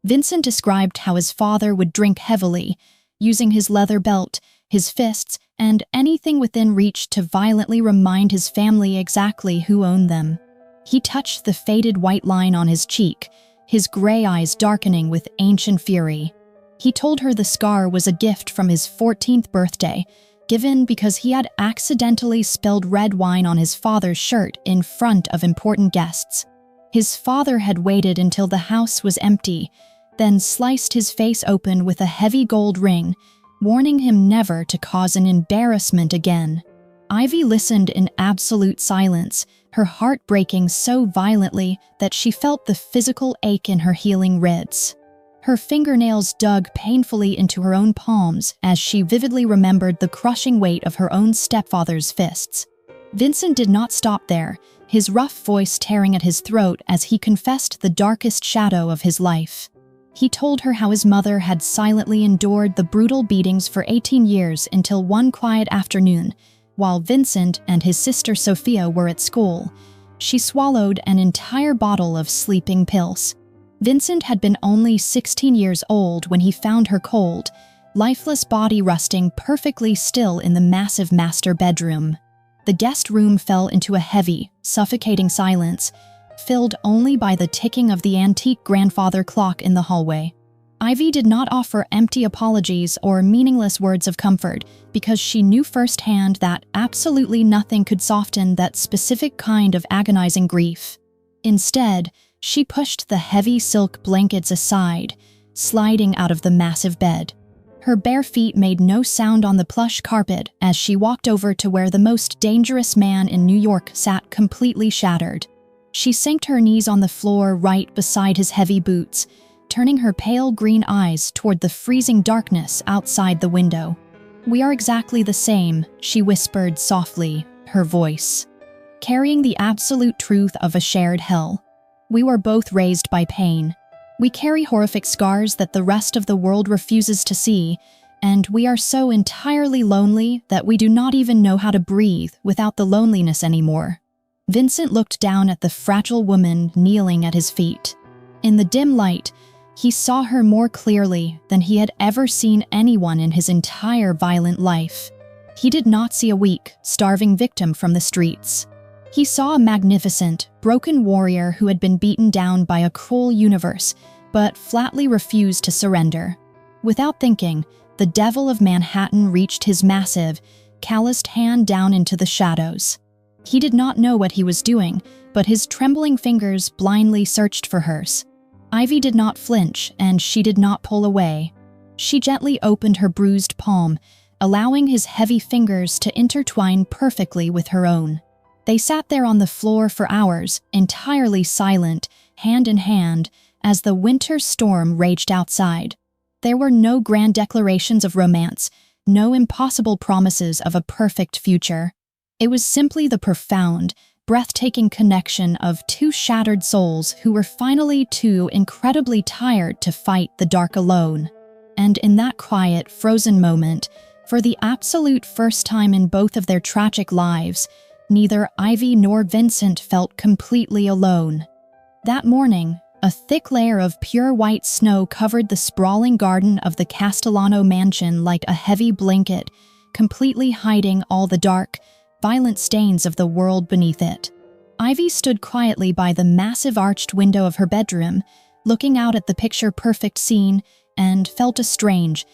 Vincent described how his father would drink heavily, using his leather belt, his fists, and anything within reach to violently remind his family exactly who owned them. He touched the faded white line on his cheek, his gray eyes darkening with ancient fury. He told her the scar was a gift from his 14th birthday, given because he had accidentally spilled red wine on his father's shirt in front of important guests. His father had waited until the house was empty, then sliced his face open with a heavy gold ring, warning him never to cause an embarrassment again. Ivy listened in absolute silence, her heart breaking so violently that she felt the physical ache in her healing ribs. Her fingernails dug painfully into her own palms as she vividly remembered the crushing weight of her own stepfather's fists. Vincent did not stop there, his rough voice tearing at his throat as he confessed the darkest shadow of his life. He told her how his mother had silently endured the brutal beatings for 18 years until one quiet afternoon, while Vincent and his sister Sophia were at school, she swallowed an entire bottle of sleeping pills. Vincent had been only 16 years old when he found her cold, lifeless body rusting perfectly still in the massive master bedroom. The guest room fell into a heavy, suffocating silence, filled only by the ticking of the antique grandfather clock in the hallway. Ivy did not offer empty apologies or meaningless words of comfort because she knew firsthand that absolutely nothing could soften that specific kind of agonizing grief. Instead, she pushed the heavy silk blankets aside, sliding out of the massive bed. Her bare feet made no sound on the plush carpet as she walked over to where the most dangerous man in New York sat completely shattered. She sank her knees on the floor right beside his heavy boots, turning her pale green eyes toward the freezing darkness outside the window. "We are exactly the same," she whispered softly, her voice carrying the absolute truth of a shared hell. "We were both raised by pain. We carry horrific scars that the rest of the world refuses to see, and we are so entirely lonely that we do not even know how to breathe without the loneliness anymore." Vincent looked down at the fragile woman kneeling at his feet. In the dim light, he saw her more clearly than he had ever seen anyone in his entire violent life. He did not see a weak, starving victim from the streets. He saw a magnificent, broken warrior who had been beaten down by a cruel universe, but flatly refused to surrender. Without thinking, the devil of Manhattan reached his massive, calloused hand down into the shadows. He did not know what he was doing, but his trembling fingers blindly searched for hers. Ivy did not flinch, and she did not pull away. She gently opened her bruised palm, allowing his heavy fingers to intertwine perfectly with her own. They sat there on the floor for hours, entirely silent, hand in hand, as the winter storm raged outside. There were no grand declarations of romance, no impossible promises of a perfect future. It was simply the profound, breathtaking connection of two shattered souls who were finally too incredibly tired to fight the dark alone. And in that quiet, frozen moment, for the absolute first time in both of their tragic lives, neither Ivy nor Vincent felt completely alone. That morning, a thick layer of pure white snow covered the sprawling garden of the Castellano mansion like a heavy blanket, completely hiding all the dark, violent stains of the world beneath it. Ivy stood quietly by the massive arched window of her bedroom, looking out at the picture-perfect scene, and felt a strange,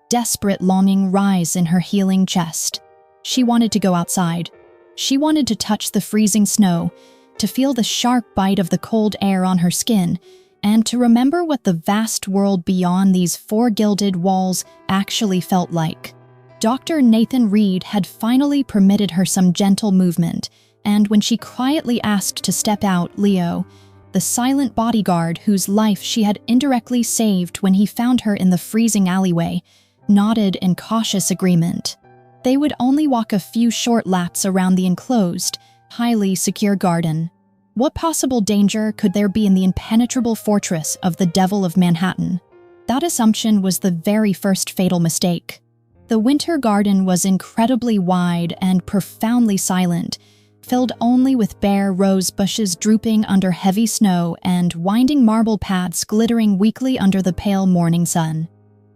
desperate longing rise in her healing chest. She wanted to go outside. She wanted to touch the freezing snow, to feel the sharp bite of the cold air on her skin, and to remember what the vast world beyond these four gilded walls actually felt like. Dr. Nathan Reed had finally permitted her some gentle movement, and when she quietly asked to step out, Leo, the silent bodyguard whose life she had indirectly saved when he found her in the freezing alleyway, nodded in cautious agreement. They would only walk a few short laps around the enclosed, highly secure garden. What possible danger could there be in the impenetrable fortress of the Devil of Manhattan? That assumption was the very first fatal mistake. The winter garden was incredibly wide and profoundly silent, filled only with bare rose bushes drooping under heavy snow and winding marble paths glittering weakly under the pale morning sun.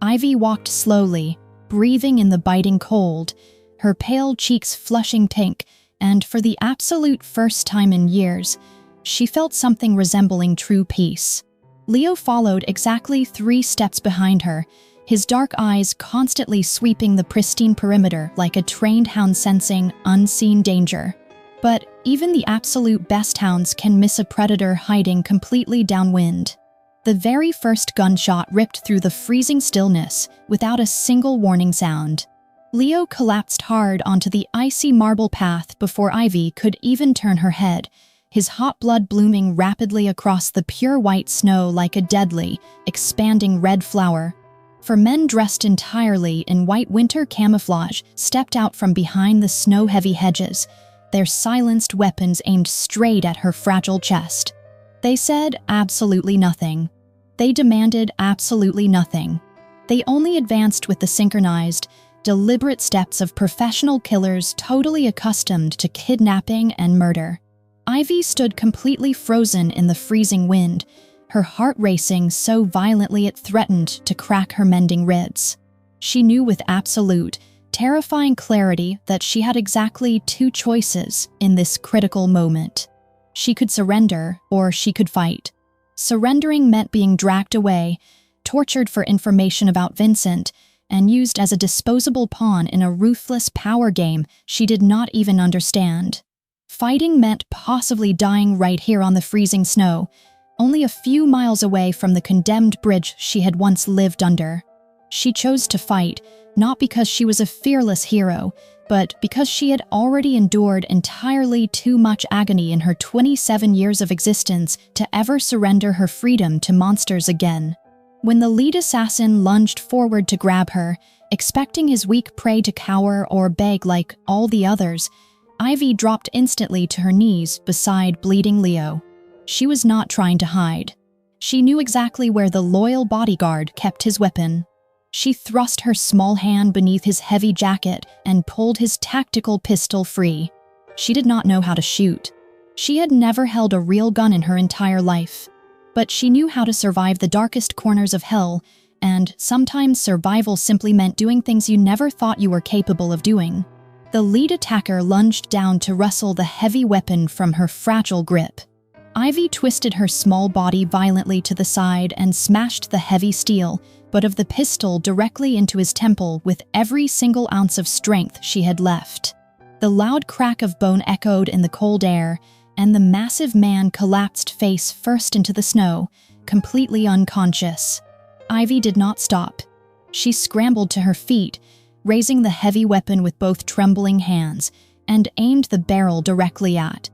Ivy walked slowly, breathing in the biting cold, her pale cheeks flushing pink, and for the absolute first time in years, she felt something resembling true peace. Leo followed exactly 3 steps behind her, his dark eyes constantly sweeping the pristine perimeter like a trained hound sensing unseen danger. But even the absolute best hounds can miss a predator hiding completely downwind. The very first gunshot ripped through the freezing stillness without a single warning sound. Leo collapsed hard onto the icy marble path before Ivy could even turn her head, his hot blood blooming rapidly across the pure white snow like a deadly, expanding red flower. 4 men dressed entirely in white winter camouflage stepped out from behind the snow-heavy hedges, their silenced weapons aimed straight at her fragile chest. They said absolutely nothing. They demanded absolutely nothing. They only advanced with the synchronized, deliberate steps of professional killers totally accustomed to kidnapping and murder. Ivy stood completely frozen in the freezing wind, her heart racing so violently it threatened to crack her mending ribs. She knew with absolute, terrifying clarity that she had exactly 2 choices in this critical moment. She could surrender, or she could fight. Surrendering meant being dragged away, tortured for information about Vincent, and used as a disposable pawn in a ruthless power game she did not even understand. Fighting meant possibly dying right here on the freezing snow, only a few miles away from the condemned bridge she had once lived under. She chose to fight, not because she was a fearless hero, but because she had already endured entirely too much agony in her 27 years of existence to ever surrender her freedom to monsters again. When the lead assassin lunged forward to grab her, expecting his weak prey to cower or beg like all the others, Ivy dropped instantly to her knees beside bleeding Leo. She was not trying to hide. She knew exactly where the loyal bodyguard kept his weapon. She thrust her small hand beneath his heavy jacket and pulled his tactical pistol free. She did not know how to shoot. She had never held a real gun in her entire life. But she knew how to survive the darkest corners of hell, and sometimes survival simply meant doing things you never thought you were capable of doing. The lead attacker lunged down to wrestle the heavy weapon from her fragile grip. Ivy twisted her small body violently to the side and smashed the heavy steel, but of the pistol directly into his temple with every single ounce of strength she had left. The loud crack of bone echoed in the cold air, and the massive man collapsed face first into the snow, completely unconscious. Ivy did not stop. She scrambled to her feet, raising the heavy weapon with both trembling hands, and aimed the barrel directly at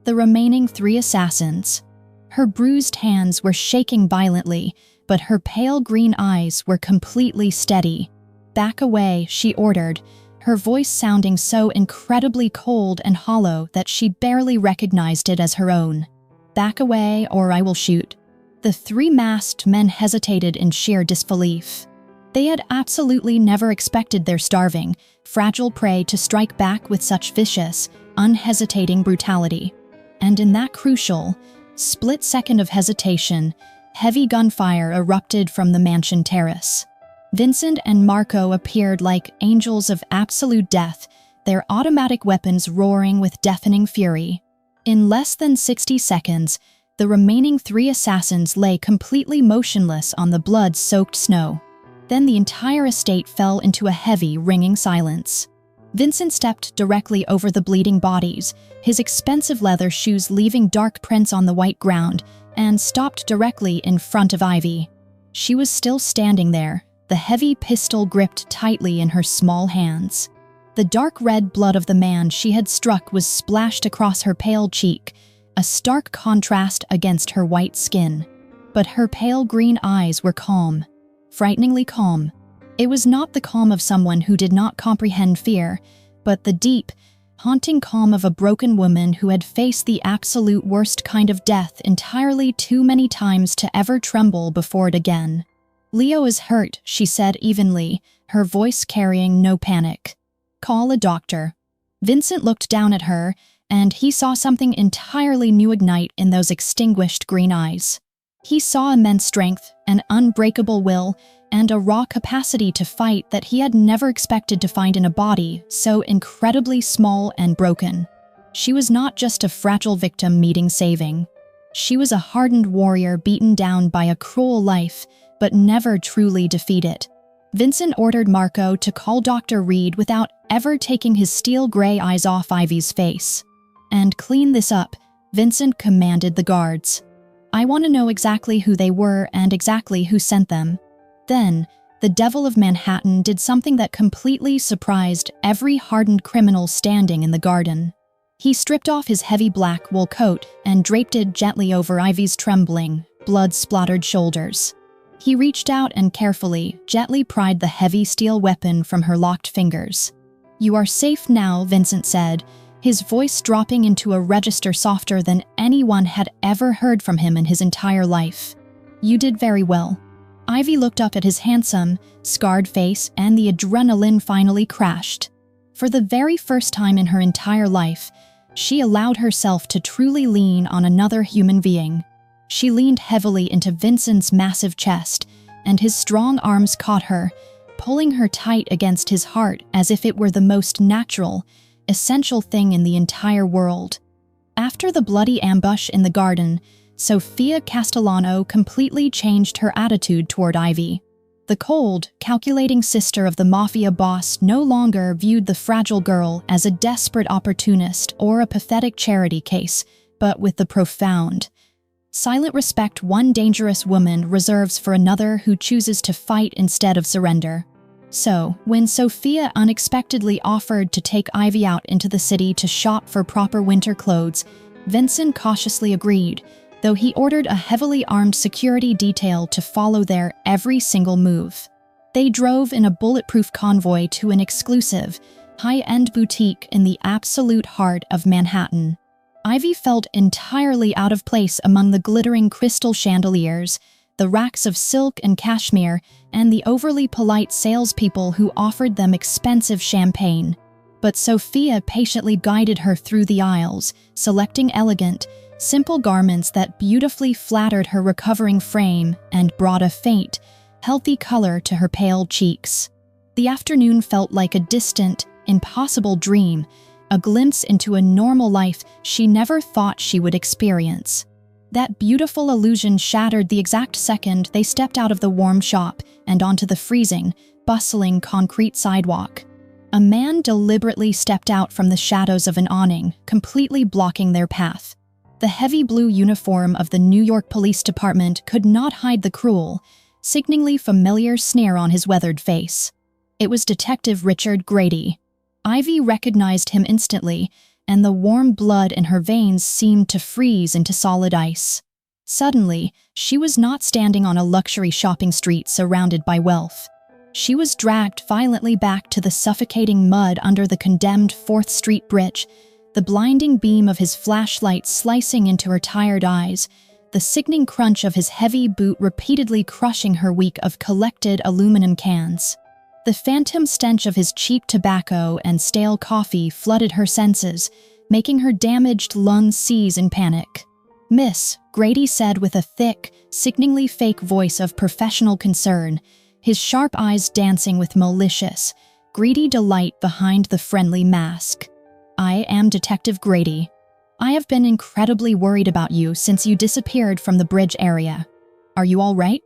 the remaining 3 assassins. Her bruised hands were shaking violently, but her pale green eyes were completely steady. "Back away," she ordered, her voice sounding so incredibly cold and hollow that she barely recognized it as her own. "Back away, or I will shoot." The 3 masked men hesitated in sheer disbelief. They had absolutely never expected their starving, fragile prey to strike back with such vicious, unhesitating brutality. And in that crucial, split second of hesitation, heavy gunfire erupted from the mansion terrace. Vincent and Marco appeared like angels of absolute death, their automatic weapons roaring with deafening fury. In less than 60 seconds, the remaining 3 assassins lay completely motionless on the blood-soaked snow. Then the entire estate fell into a heavy, ringing silence. Vincent stepped directly over the bleeding bodies, his expensive leather shoes leaving dark prints on the white ground, and stopped directly in front of Ivy. She was still standing there, the heavy pistol gripped tightly in her small hands. The dark red blood of the man she had struck was splashed across her pale cheek, a stark contrast against her white skin. But her pale green eyes were calm, frighteningly calm. It was not the calm of someone who did not comprehend fear, but the deep, haunting calm of a broken woman who had faced the absolute worst kind of death entirely too many times to ever tremble before it again. "Leo is hurt," she said evenly, her voice carrying no panic. "Call a doctor." Vincent looked down at her, and he saw something entirely new ignite in those extinguished green eyes. He saw immense strength, an unbreakable will, and a raw capacity to fight that he had never expected to find in a body so incredibly small and broken. She was not just a fragile victim needing saving. She was a hardened warrior beaten down by a cruel life, but never truly defeated. Vincent ordered Marco to call Dr. Reed without ever taking his steel-gray eyes off Ivy's face. "And clean this up," Vincent commanded the guards. "I want to know exactly who they were and exactly who sent them." Then, the Devil of Manhattan did something that completely surprised every hardened criminal standing in the garden. He stripped off his heavy black wool coat and draped it gently over Ivy's trembling, blood-splattered shoulders. He reached out and carefully, gently pried the heavy steel weapon from her locked fingers. "You are safe now," Vincent said, his voice dropping into a register softer than anyone had ever heard from him in his entire life. "You did very well." Ivy looked up at his handsome, scarred face, and the adrenaline finally crashed. For the very first time in her entire life, she allowed herself to truly lean on another human being. She leaned heavily into Vincent's massive chest, and his strong arms caught her, pulling her tight against his heart as if it were the most natural, essential thing in the entire world. After the bloody ambush in the garden, Sofia Castellano completely changed her attitude toward Ivy. The cold, calculating sister of the Mafia boss no longer viewed the fragile girl as a desperate opportunist or a pathetic charity case, but with the profound, silent respect one dangerous woman reserves for another who chooses to fight instead of surrender. So, when Sofia unexpectedly offered to take Ivy out into the city to shop for proper winter clothes, Vincent cautiously agreed, though he ordered a heavily armed security detail to follow their every single move. They drove in a bulletproof convoy to an exclusive, high-end boutique in the absolute heart of Manhattan. Ivy felt entirely out of place among the glittering crystal chandeliers, the racks of silk and cashmere, and the overly polite salespeople who offered them expensive champagne. But Sofia patiently guided her through the aisles, selecting elegant, simple garments that beautifully flattered her recovering frame and brought a faint, healthy color to her pale cheeks. The afternoon felt like a distant, impossible dream, a glimpse into a normal life she never thought she would experience. That beautiful illusion shattered the exact second they stepped out of the warm shop and onto the freezing, bustling concrete sidewalk. A man deliberately stepped out from the shadows of an awning, completely blocking their path. The heavy blue uniform of the New York Police Department could not hide the cruel, sickeningly familiar sneer on his weathered face. It was Detective Richard Grady. Ivy recognized him instantly, and the warm blood in her veins seemed to freeze into solid ice. Suddenly, she was not standing on a luxury shopping street surrounded by wealth. She was dragged violently back to the suffocating mud under the condemned 4th Street Bridge, the blinding beam of his flashlight slicing into her tired eyes, the sickening crunch of his heavy boot repeatedly crushing her wake of collected aluminum cans. The phantom stench of his cheap tobacco and stale coffee flooded her senses, making her damaged lungs seize in panic. "Miss," Grady said with a thick, sickeningly fake voice of professional concern, his sharp eyes dancing with malicious, greedy delight behind the friendly mask. "I am Detective Grady." I have been incredibly worried about you since you disappeared from the bridge area. Are you all right?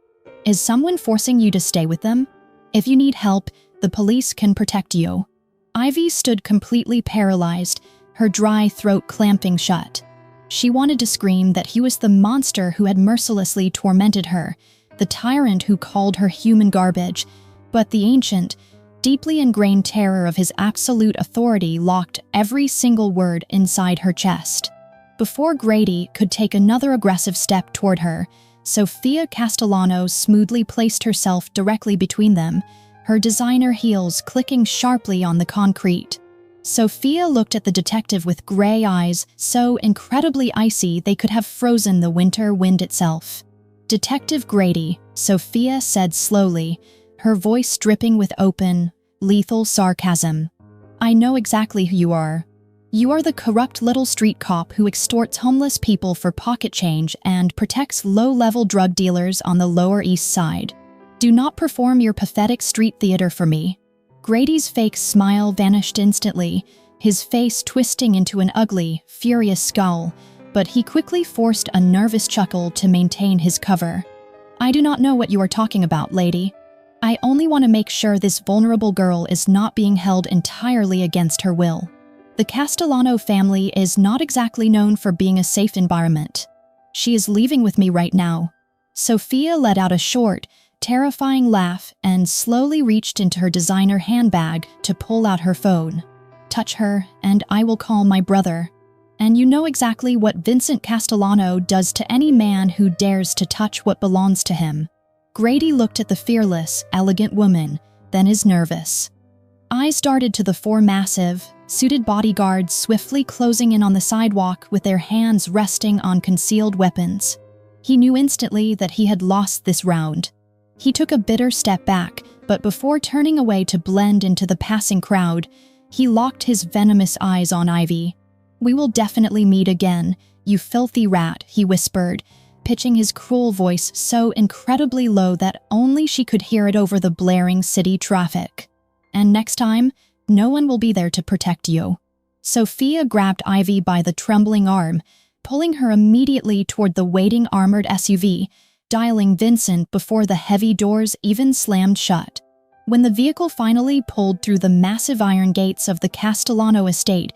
Is someone forcing you to stay with them? If you need help, the police can protect you." Ivy stood completely paralyzed, her dry throat clamping shut. She wanted to scream that he was the monster who had mercilessly tormented her, the tyrant who called her human garbage, but the ancient, deeply ingrained terror of his absolute authority locked every single word inside her chest. Before Grady could take another aggressive step toward her, Sofia Castellano smoothly placed herself directly between them, her designer heels clicking sharply on the concrete. Sofia looked at the detective with gray eyes so incredibly icy they could have frozen the winter wind itself. "Detective Grady," Sofia said slowly, her voice dripping with open, lethal sarcasm. "I know exactly who you are. You are the corrupt little street cop who extorts homeless people for pocket change and protects low-level drug dealers on the Lower East Side. Do not perform your pathetic street theater for me." Grady's fake smile vanished instantly, his face twisting into an ugly, furious scowl, but he quickly forced a nervous chuckle to maintain his cover. "I do not know what you are talking about, lady. I only want to make sure this vulnerable girl is not being held entirely against her will. The Castellano family is not exactly known for being a safe environment. She is leaving with me right now." Sofia let out a short, terrifying laugh and slowly reached into her designer handbag to pull out her phone. "Touch her, and I will call my brother. And you know exactly what Vincent Castellano does to any man who dares to touch what belongs to him." Grady looked at the fearless, elegant woman, then is nervous. Eyes darted to the four massive, suited bodyguards swiftly closing in on the sidewalk with their hands resting on concealed weapons. He knew instantly that he had lost this round. He took a bitter step back, but before turning away to blend into the passing crowd, he locked his venomous eyes on Ivy. "We will definitely meet again, you filthy rat," he whispered, pitching his cruel voice so incredibly low that only she could hear it over the blaring city traffic. "And next time, no one will be there to protect you." Sofia grabbed Ivy by the trembling arm, pulling her immediately toward the waiting armored SUV, dialing Vincent before the heavy doors even slammed shut. When the vehicle finally pulled through the massive iron gates of the Castellano estate,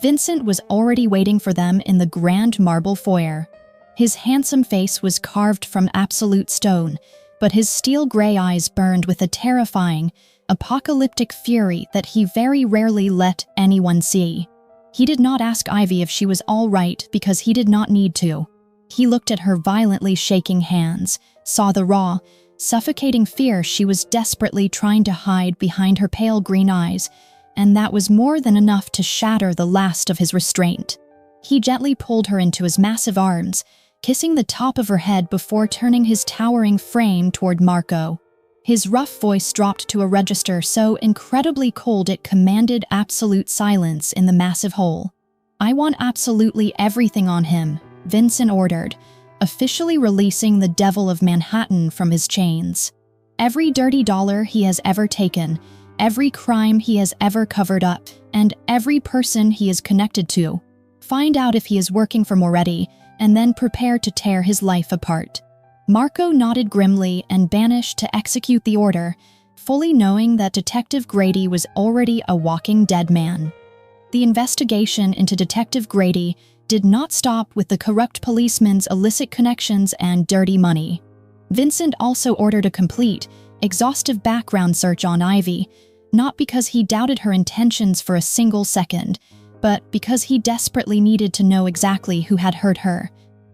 Vincent was already waiting for them in the grand marble foyer. His handsome face was carved from absolute stone, but his steel-gray eyes burned with a terrifying, apocalyptic fury that he very rarely let anyone see. He did not ask Ivy if she was all right because he did not need to. He looked at her violently shaking hands, saw the raw, suffocating fear she was desperately trying to hide behind her pale green eyes, and that was more than enough to shatter the last of his restraint. He gently pulled her into his massive arms, kissing the top of her head before turning his towering frame toward Marco. His rough voice dropped to a register so incredibly cold it commanded absolute silence in the massive hole. "I want absolutely everything on him," Vincent ordered, officially releasing the Devil of Manhattan from his chains. "Every dirty dollar he has ever taken, every crime he has ever covered up, and every person he is connected to. Find out if he is working for Moretti, and then prepare to tear his life apart." Marco nodded grimly and vanished to execute the order, fully knowing that Detective Grady was already a walking dead man. The investigation into Detective Grady did not stop with the corrupt policeman's illicit connections and dirty money. Vincent also ordered a complete, exhaustive background search on Ivy, not because he doubted her intentions for a single second, but because he desperately needed to know exactly who had hurt her,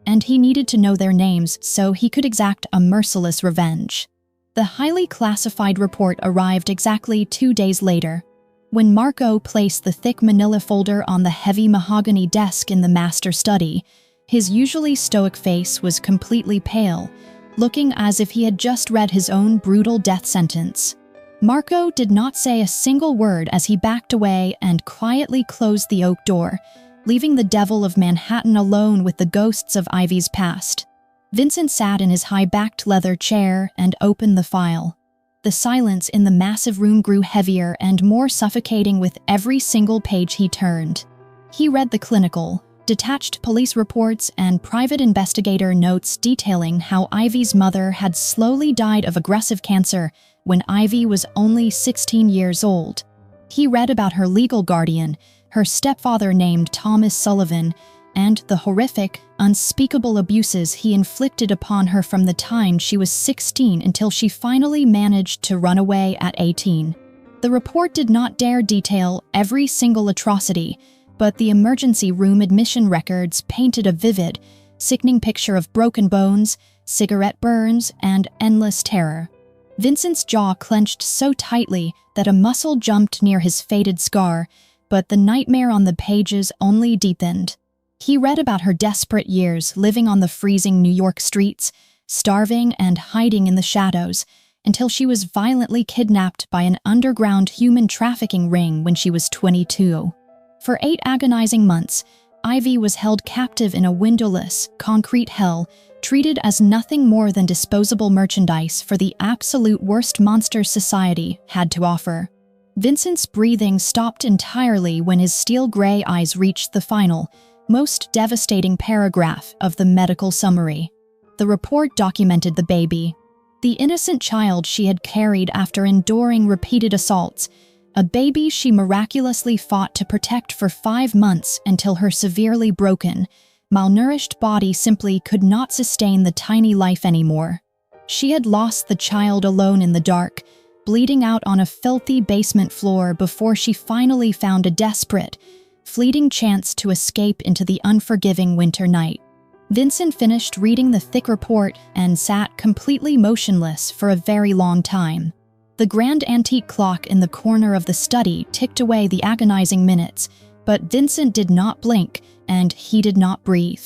and he needed to know their names so he could exact a merciless revenge. The highly classified report arrived exactly 2 days later. When Marco placed the thick manila folder on the heavy mahogany desk in the master study, his usually stoic face was completely pale, looking as if he had just read his own brutal death sentence. Marco did not say a single word as he backed away and quietly closed the oak door, leaving the Devil of Manhattan alone with the ghosts of Ivy's past. Vincent sat in his high-backed leather chair and opened the file. The silence in the massive room grew heavier and more suffocating with every single page he turned. He read the clinical, Detached police reports and private investigator notes detailing how Ivy's mother had slowly died of aggressive cancer when Ivy was only 16 years old. He read about her legal guardian, her stepfather named Thomas Sullivan, and the horrific, unspeakable abuses he inflicted upon her from the time she was 16 until she finally managed to run away at 18. The report did not dare detail every single atrocity, but the emergency room admission records painted a vivid, sickening picture of broken bones, cigarette burns, and endless terror. Vincent's jaw clenched so tightly that a muscle jumped near his faded scar, but the nightmare on the pages only deepened. He read about her desperate years living on the freezing New York streets, starving and hiding in the shadows, until she was violently kidnapped by an underground human trafficking ring when she was 22. For 8 agonizing months, Ivy was held captive in a windowless, concrete hell, treated as nothing more than disposable merchandise for the absolute worst monsters society had to offer. Vincent's breathing stopped entirely when his steel-gray eyes reached the final, most devastating paragraph of the medical summary. The report documented the baby, the innocent child she had carried after enduring repeated assaults, a baby she miraculously fought to protect for 5 months until her severely broken, malnourished body simply could not sustain the tiny life anymore. She had lost the child alone in the dark, bleeding out on a filthy basement floor before she finally found a desperate, fleeting chance to escape into the unforgiving winter night. Vincent finished reading the thick report and sat completely motionless for a very long time. The grand antique clock in the corner of the study ticked away the agonizing minutes, but Vincent did not blink, and he did not breathe.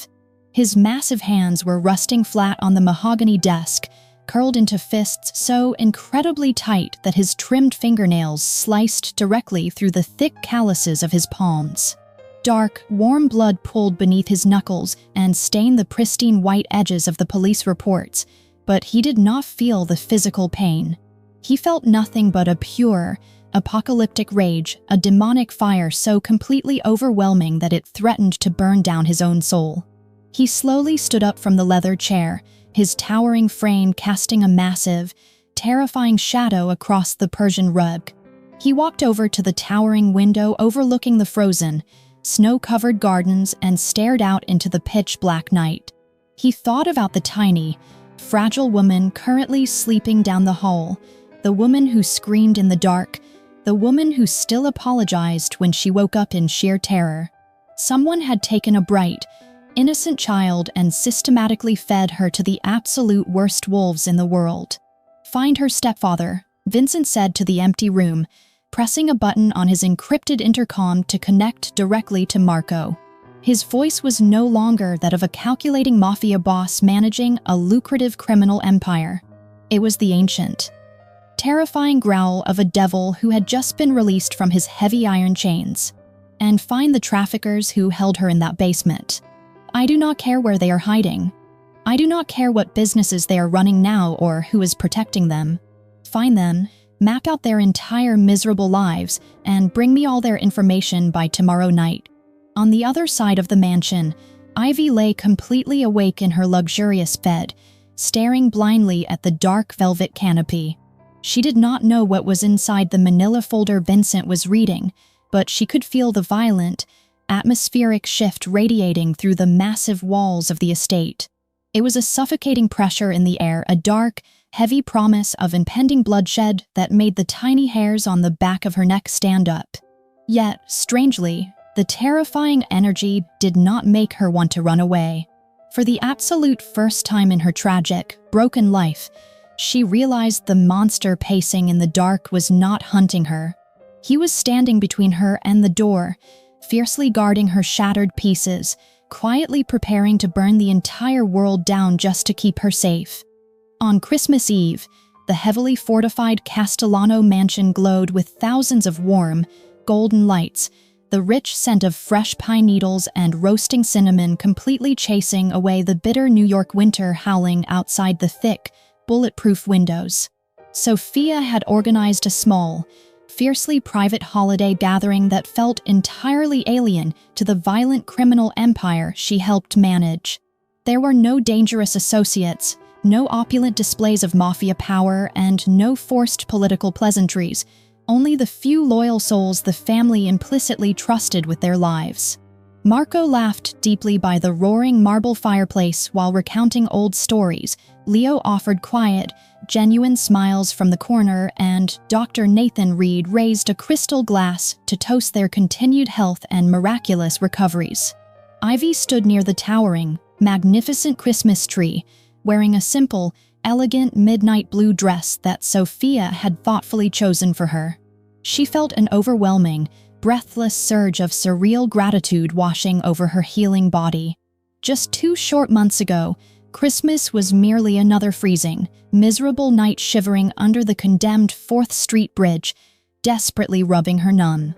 His massive hands were resting flat on the mahogany desk, curled into fists so incredibly tight that his trimmed fingernails sliced directly through the thick calluses of his palms. Dark, warm blood pooled beneath his knuckles and stained the pristine white edges of the police reports, but he did not feel the physical pain. He felt nothing but a pure, apocalyptic rage, a demonic fire so completely overwhelming that it threatened to burn down his own soul. He slowly stood up from the leather chair, his towering frame casting a massive, terrifying shadow across the Persian rug. He walked over to the towering window overlooking the frozen, snow-covered gardens and stared out into the pitch-black night. He thought about the tiny, fragile woman currently sleeping down the hall, the woman who screamed in the dark, the woman who still apologized when she woke up in sheer terror. Someone had taken a bright, innocent child and systematically fed her to the absolute worst wolves in the world. "Find her stepfather," Vincent said to the empty room, pressing a button on his encrypted intercom to connect directly to Marco. His voice was no longer that of a calculating mafia boss managing a lucrative criminal empire. It was the ancient, terrifying growl of a devil who had just been released from his heavy iron chains. "And find the traffickers who held her in that basement. I do not care where they are hiding. I do not care what businesses they are running now or who is protecting them. Find them, map out their entire miserable lives, and bring me all their information by tomorrow night." On the other side of the mansion, Ivy lay completely awake in her luxurious bed, staring blindly at the dark velvet canopy. She did not know what was inside the manila folder Vincent was reading, but she could feel the violent, atmospheric shift radiating through the massive walls of the estate. It was a suffocating pressure in the air, a dark, heavy promise of impending bloodshed that made the tiny hairs on the back of her neck stand up. Yet, strangely, the terrifying energy did not make her want to run away. For the absolute first time in her tragic, broken life, she realized the monster pacing in the dark was not hunting her. He was standing between her and the door, fiercely guarding her shattered pieces, quietly preparing to burn the entire world down just to keep her safe. On Christmas Eve, the heavily fortified Castellano mansion glowed with thousands of warm, golden lights, the rich scent of fresh pine needles and roasting cinnamon completely chasing away the bitter New York winter howling outside the thick, bulletproof windows. Sophia had organized a small, fiercely private holiday gathering that felt entirely alien to the violent criminal empire she helped manage. There were no dangerous associates, no opulent displays of mafia power, and no forced political pleasantries, only the few loyal souls the family implicitly trusted with their lives. Marco laughed deeply by the roaring marble fireplace while recounting old stories. Leo offered quiet, genuine smiles from the corner, and Dr. Nathan Reed raised a crystal glass to toast their continued health and miraculous recoveries. Ivy stood near the towering, magnificent Christmas tree, wearing a simple, elegant midnight blue dress that Sophia had thoughtfully chosen for her. She felt an overwhelming, breathless surge of surreal gratitude washing over her healing body. Just 2 short months ago, Christmas was merely another freezing, miserable night shivering under the condemned 4th Street Bridge, desperately rubbing her numb.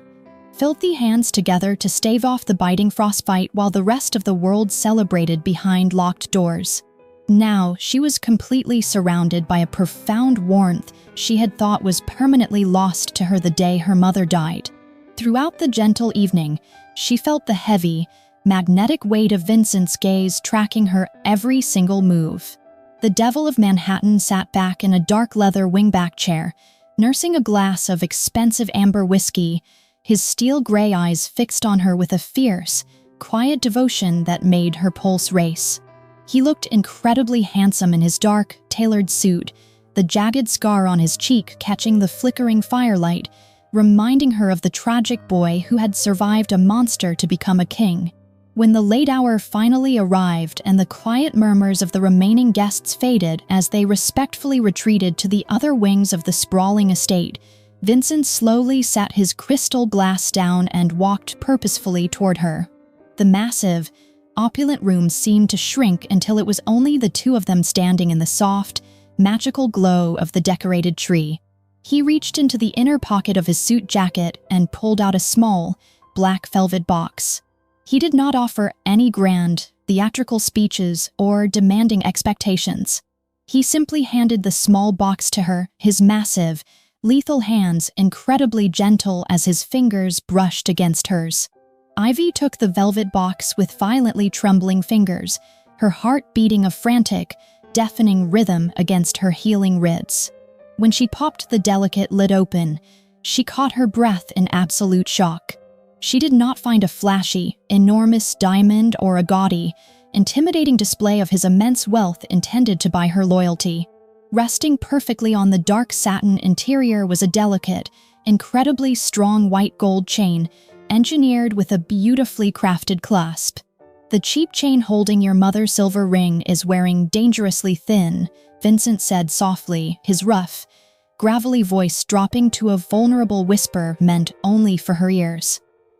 Filthy hands together to stave off the biting frostbite while the rest of the world celebrated behind locked doors. Now, she was completely surrounded by a profound warmth she had thought was permanently lost to her the day her mother died. Throughout the gentle evening, she felt the heavy, magnetic weight of Vincent's gaze tracking her every single move. The Devil of Manhattan sat back in a dark leather wingback chair, nursing a glass of expensive amber whiskey, his steel gray eyes fixed on her with a fierce, quiet devotion that made her pulse race. He looked incredibly handsome in his dark, tailored suit, the jagged scar on his cheek catching the flickering firelight, reminding her of the tragic boy who had survived a monster to become a king. When the late hour finally arrived and the quiet murmurs of the remaining guests faded as they respectfully retreated to the other wings of the sprawling estate, Vincent slowly set his crystal glass down and walked purposefully toward her. The massive, opulent room seemed to shrink until it was only the two of them standing in the soft, magical glow of the decorated tree. He reached into the inner pocket of his suit jacket and pulled out a small, black velvet box. He did not offer any grand, theatrical speeches or demanding expectations. He simply handed the small box to her, his massive, lethal hands incredibly gentle as his fingers brushed against hers. Ivy took the velvet box with violently trembling fingers, her heart beating a frantic, deafening rhythm against her healing ribs. When she popped the delicate lid open, she caught her breath in absolute shock. She did not find a flashy, enormous diamond or a gaudy, intimidating display of his immense wealth intended to buy her loyalty. Resting perfectly on the dark satin interior was a delicate, incredibly strong white gold chain, engineered with a beautifully crafted clasp. "The cheap chain holding your mother's silver ring is wearing dangerously thin," Vincent said softly, his rough, gravelly voice dropping to a vulnerable whisper meant only for her ears.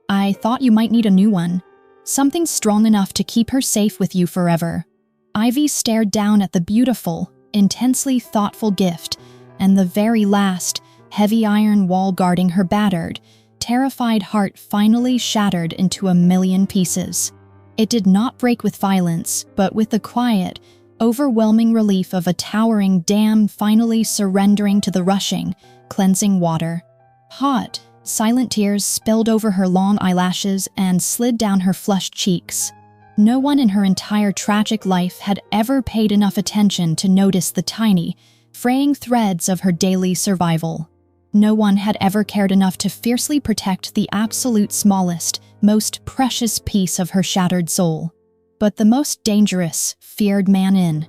"I thought you might need a new one. Something strong enough to keep her safe with you forever." Ivy stared down at the beautiful, intensely thoughtful gift, and the very last, heavy iron wall guarding her battered, terrified heart finally shattered into a million pieces. It did not break with violence, but with the quiet, overwhelming relief of a towering dam finally surrendering to the rushing, cleansing water. Hot, silent tears spilled over her long eyelashes and slid down her flushed cheeks. No one in her entire tragic life had ever paid enough attention to notice the tiny, fraying threads of her daily survival. No one had ever cared enough to fiercely protect the absolute smallest, most precious piece of her shattered soul. But the most dangerous, feared man in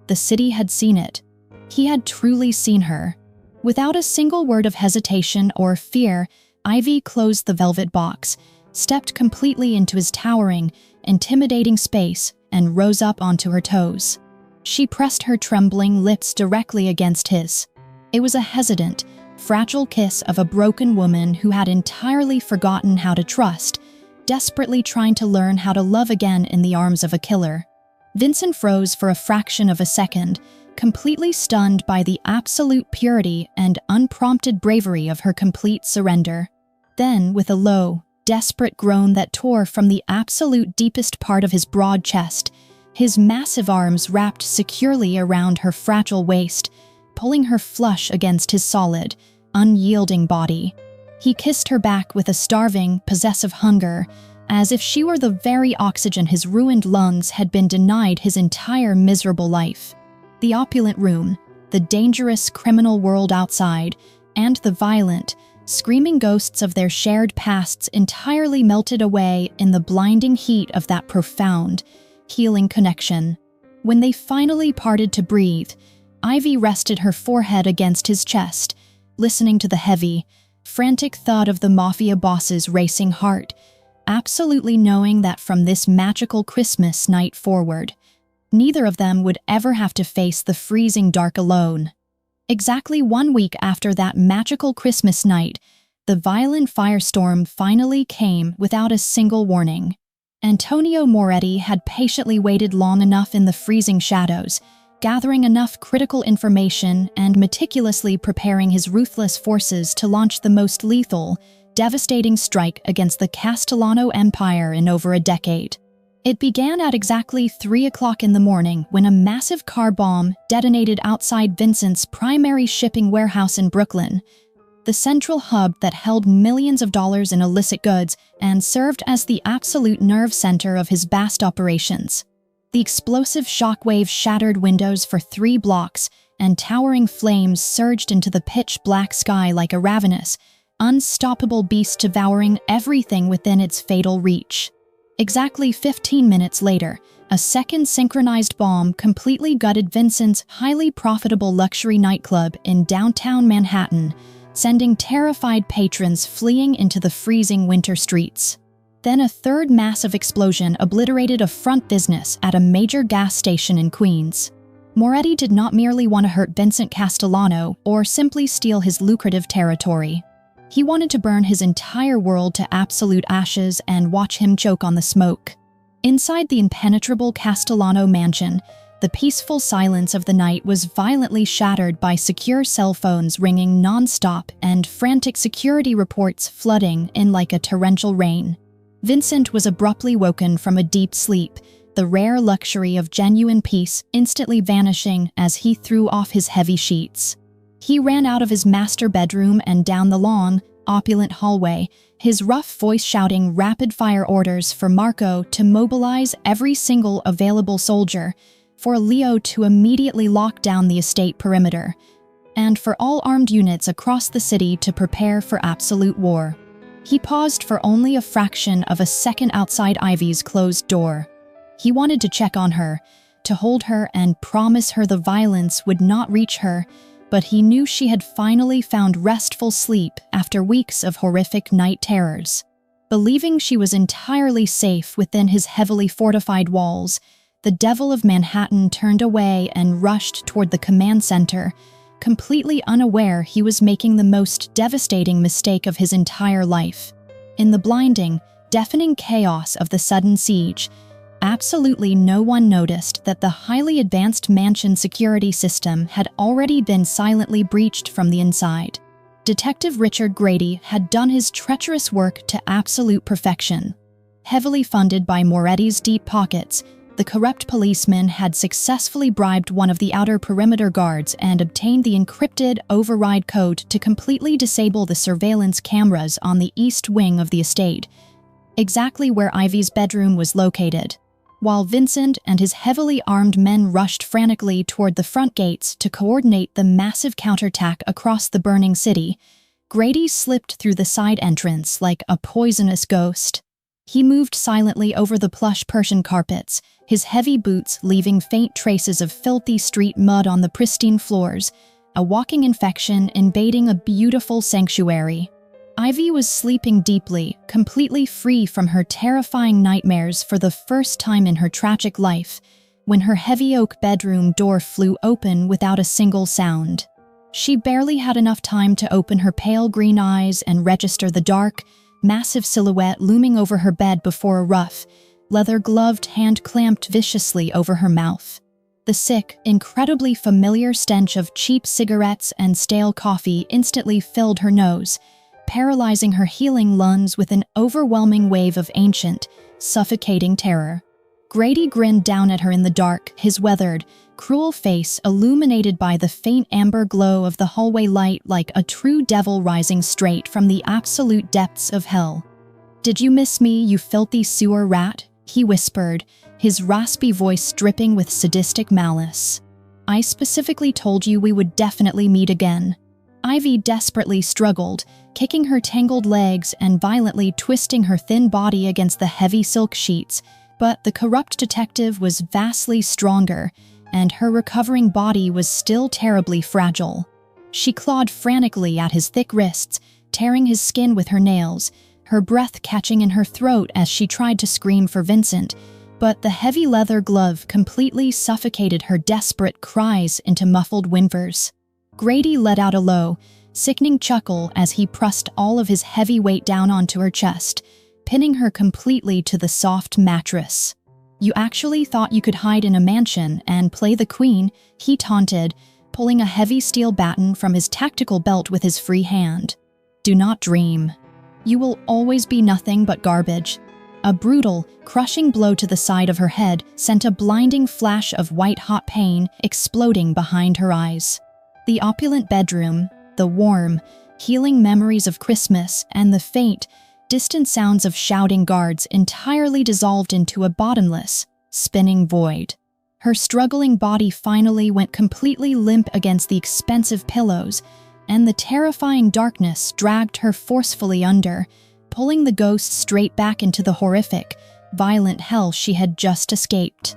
the city had seen it. He had truly seen her. Without a single word of hesitation or fear, Ivy closed the velvet box, stepped completely into his towering, intimidating space, and rose up onto her toes. She pressed her trembling lips directly against his. It was a hesitant, fragile kiss of a broken woman who had entirely forgotten how to trust, desperately trying to learn how to love again in the arms of a killer. Vincent froze for a fraction of a second, completely stunned by the absolute purity and unprompted bravery of her complete surrender. Then, with a low, desperate groan that tore from the absolute deepest part of his broad chest, his massive arms wrapped securely around her fragile waist, pulling her flush against his solid, unyielding body. He kissed her back with a starving, possessive hunger, as if she were the very oxygen his ruined lungs had been denied his entire miserable life. The opulent room, the dangerous criminal world outside, and the violent, screaming ghosts of their shared pasts entirely melted away in the blinding heat of that profound, healing connection. When they finally parted to breathe, Ivy rested her forehead against his chest, listening to the heavy, frantic thud of the Mafia boss's racing heart, absolutely knowing that from this magical Christmas night forward, neither of them would ever have to face the freezing dark alone. Exactly 1 week after that magical Christmas night, the violent firestorm finally came without a single warning. Antonio Moretti had patiently waited long enough in the freezing shadows, gathering enough critical information and meticulously preparing his ruthless forces to launch the most lethal, devastating strike against the Castellano Empire in over a decade. It began at exactly 3 o'clock in the morning when a massive car bomb detonated outside Vincent's primary shipping warehouse in Brooklyn, the central hub that held millions of dollars in illicit goods and served as the absolute nerve center of his vast operations. The explosive shockwave shattered windows for 3 blocks, and towering flames surged into the pitch-black sky like a ravenous, unstoppable beast devouring everything within its fatal reach. Exactly 15 minutes later, a second synchronized bomb completely gutted Vincent's highly profitable luxury nightclub in downtown Manhattan, sending terrified patrons fleeing into the freezing winter streets. Then a third massive explosion obliterated a front business at a major gas station in Queens. Moretti did not merely want to hurt Vincent Castellano or simply steal his lucrative territory. He wanted to burn his entire world to absolute ashes and watch him choke on the smoke. Inside the impenetrable Castellano mansion, the peaceful silence of the night was violently shattered by secure cell phones ringing non-stop and frantic security reports flooding in like a torrential rain. Vincent was abruptly woken from a deep sleep, the rare luxury of genuine peace instantly vanishing as he threw off his heavy sheets. He ran out of his master bedroom and down the long, opulent hallway, his rough voice shouting rapid-fire orders for Marco to mobilize every single available soldier, for Leo to immediately lock down the estate perimeter, and for all armed units across the city to prepare for absolute war. He paused for only a fraction of a second outside Ivy's closed door. He wanted to check on her, to hold her and promise her the violence would not reach her, but he knew she had finally found restful sleep after weeks of horrific night terrors. Believing she was entirely safe within his heavily fortified walls, the Devil of Manhattan turned away and rushed toward the command center, completely unaware he was making the most devastating mistake of his entire life. In the blinding, deafening chaos of the sudden siege, absolutely no one noticed that the highly advanced mansion security system had already been silently breached from the inside. Detective Richard Grady had done his treacherous work to absolute perfection. Heavily funded by Moretti's deep pockets, the corrupt policeman had successfully bribed one of the outer perimeter guards and obtained the encrypted override code to completely disable the surveillance cameras on the east wing of the estate, exactly where Ivy's bedroom was located. While Vincent and his heavily armed men rushed frantically toward the front gates to coordinate the massive counterattack across the burning city, Grady slipped through the side entrance like a poisonous ghost. He moved silently over the plush Persian carpets, his heavy boots leaving faint traces of filthy street mud on the pristine floors, a walking infection invading a beautiful sanctuary. Ivy was sleeping deeply, completely free from her terrifying nightmares for the first time in her tragic life, when her heavy oak bedroom door flew open without a single sound. She barely had enough time to open her pale green eyes and register the dark, massive silhouette looming over her bed before a rough, leather-gloved hand clamped viciously over her mouth. The sick, incredibly familiar stench of cheap cigarettes and stale coffee instantly filled her nose, paralyzing her healing lungs with an overwhelming wave of ancient, suffocating terror. Grady grinned down at her in the dark, his weathered, cruel face illuminated by the faint amber glow of the hallway light like a true devil rising straight from the absolute depths of hell. "Did you miss me, you filthy sewer rat?" he whispered, his raspy voice dripping with sadistic malice. "I specifically told you we would definitely meet again." Ivy desperately struggled, kicking her tangled legs and violently twisting her thin body against the heavy silk sheets, but the corrupt detective was vastly stronger, and her recovering body was still terribly fragile. She clawed frantically at his thick wrists, tearing his skin with her nails, her breath catching in her throat as she tried to scream for Vincent, but the heavy leather glove completely suffocated her desperate cries into muffled whimpers. Grady let out a low, sickening chuckle as he pressed all of his heavy weight down onto her chest, pinning her completely to the soft mattress. "You actually thought you could hide in a mansion and play the queen," he taunted, pulling a heavy steel baton from his tactical belt with his free hand. "Do not dream. You will always be nothing but garbage." A brutal, crushing blow to the side of her head sent a blinding flash of white-hot pain exploding behind her eyes. The opulent bedroom, the warm, healing memories of Christmas, and the faint, distant sounds of shouting guards entirely dissolved into a bottomless, spinning void. Her struggling body finally went completely limp against the expensive pillows, and the terrifying darkness dragged her forcefully under, pulling the ghost straight back into the horrific, violent hell she had just escaped.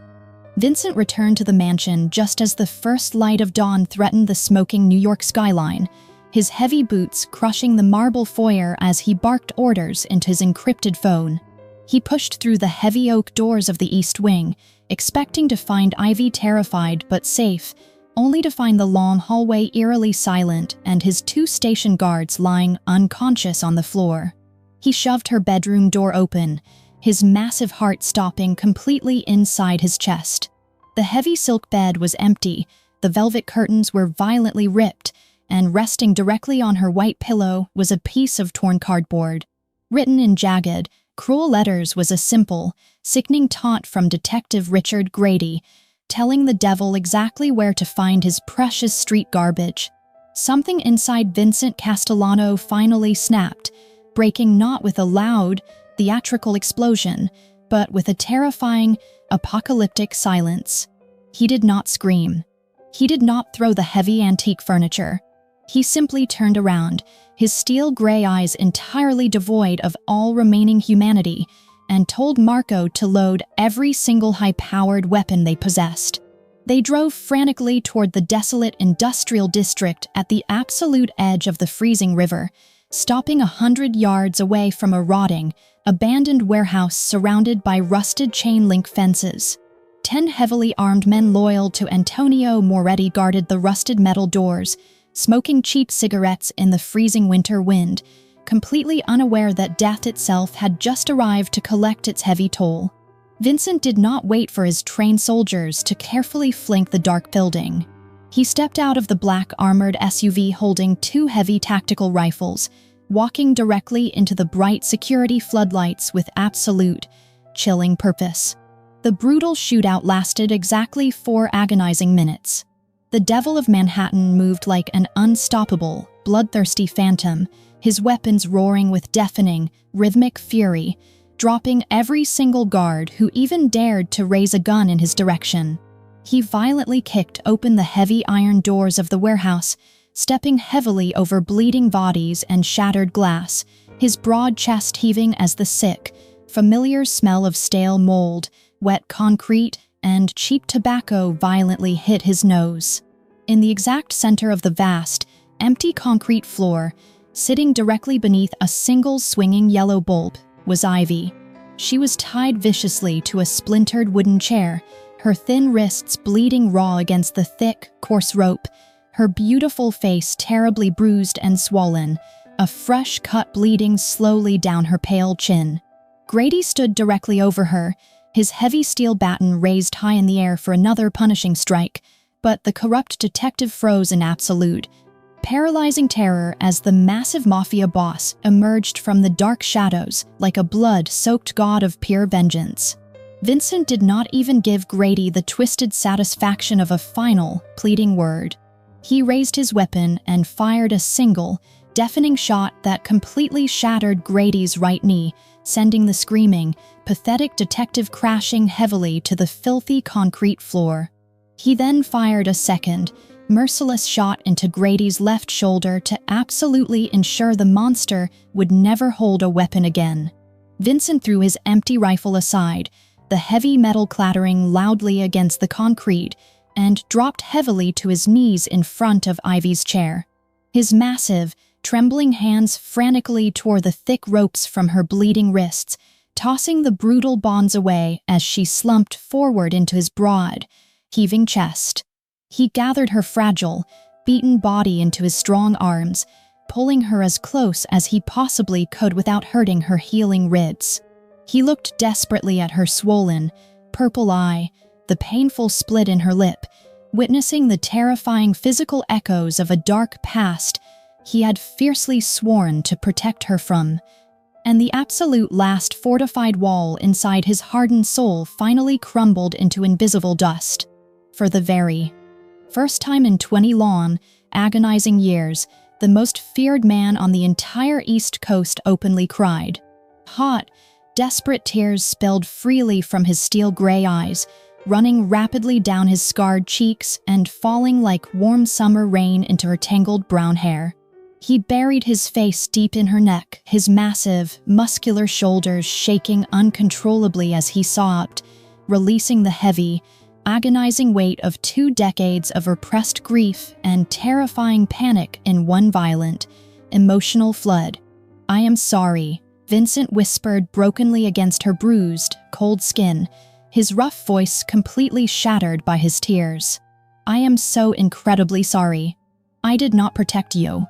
Vincent returned to the mansion just as the first light of dawn threatened the smoking New York skyline, his heavy boots crushing the marble foyer as he barked orders into his encrypted phone. He pushed through the heavy oak doors of the East Wing, expecting to find Ivy terrified but safe, only to find the long hallway eerily silent and his two station guards lying unconscious on the floor. He shoved her bedroom door open, his massive heart stopping completely inside his chest. The heavy silk bed was empty, the velvet curtains were violently ripped, and resting directly on her white pillow was a piece of torn cardboard. Written in jagged, cruel letters was a simple, sickening taunt from Detective Richard Grady, telling the devil exactly where to find his precious street garbage. Something inside Vincent Castellano finally snapped, breaking not with a loud, theatrical explosion, but with a terrifying, apocalyptic silence. He did not scream. He did not throw the heavy antique furniture. He simply turned around, his steel gray eyes entirely devoid of all remaining humanity, and told Marco to load every single high-powered weapon they possessed. They drove frantically toward the desolate industrial district at the absolute edge of the freezing river, stopping 100 yards away from a rotting, abandoned warehouse surrounded by rusted chain-link fences. 10 heavily armed men loyal to Antonio Moretti guarded the rusted metal doors, smoking cheap cigarettes in the freezing winter wind, completely unaware that death itself had just arrived to collect its heavy toll. Vincent did not wait for his trained soldiers to carefully flank the dark building. He stepped out of the black armored SUV holding 2 heavy tactical rifles, walking directly into the bright security floodlights with absolute, chilling purpose. The brutal shootout lasted exactly 4 agonizing minutes. The Devil of Manhattan moved like an unstoppable, bloodthirsty phantom, his weapons roaring with deafening, rhythmic fury, dropping every single guard who even dared to raise a gun in his direction. He violently kicked open the heavy iron doors of the warehouse, stepping heavily over bleeding bodies and shattered glass, his broad chest heaving as the sick, familiar smell of stale mold, wet concrete, and cheap tobacco violently hit his nose. In the exact center of the vast, empty concrete floor, sitting directly beneath a single swinging yellow bulb, was Ivy. She was tied viciously to a splintered wooden chair, her thin wrists bleeding raw against the thick, coarse rope, her beautiful face terribly bruised and swollen, a fresh cut bleeding slowly down her pale chin. Grady stood directly over her, his heavy steel baton raised high in the air for another punishing strike, but the corrupt detective froze in absolute, paralyzing terror as the massive Mafia boss emerged from the dark shadows like a blood-soaked god of pure vengeance. Vincent did not even give Grady the twisted satisfaction of a final, pleading word. He raised his weapon and fired a single, deafening shot that completely shattered Grady's right knee, sending the screaming, pathetic detective crashing heavily to the filthy concrete floor. He then fired a second, merciless shot into Grady's left shoulder to absolutely ensure the monster would never hold a weapon again. Vincent threw his empty rifle aside, the heavy metal clattering loudly against the concrete, and dropped heavily to his knees in front of Ivy's chair. His massive, trembling hands frantically tore the thick ropes from her bleeding wrists, tossing the brutal bonds away as she slumped forward into his broad, heaving chest. He gathered her fragile, beaten body into his strong arms, pulling her as close as he possibly could without hurting her healing ribs. He looked desperately at her swollen, purple eye, the painful split in her lip, witnessing the terrifying physical echoes of a dark past he had fiercely sworn to protect her from. And the absolute last fortified wall inside his hardened soul finally crumbled into invisible dust. For the very first time in 20 long, agonizing years, the most feared man on the entire East Coast openly cried. Hot, desperate tears spilled freely from his steel-gray eyes, running rapidly down his scarred cheeks and falling like warm summer rain into her tangled brown hair. He buried his face deep in her neck, his massive, muscular shoulders shaking uncontrollably as he sobbed, releasing the heavy, agonizing weight of 2 decades of repressed grief and terrifying panic in one violent, emotional flood. "I am sorry," Vincent whispered brokenly against her bruised, cold skin, his rough voice completely shattered by his tears. "I am so incredibly sorry. I did not protect you.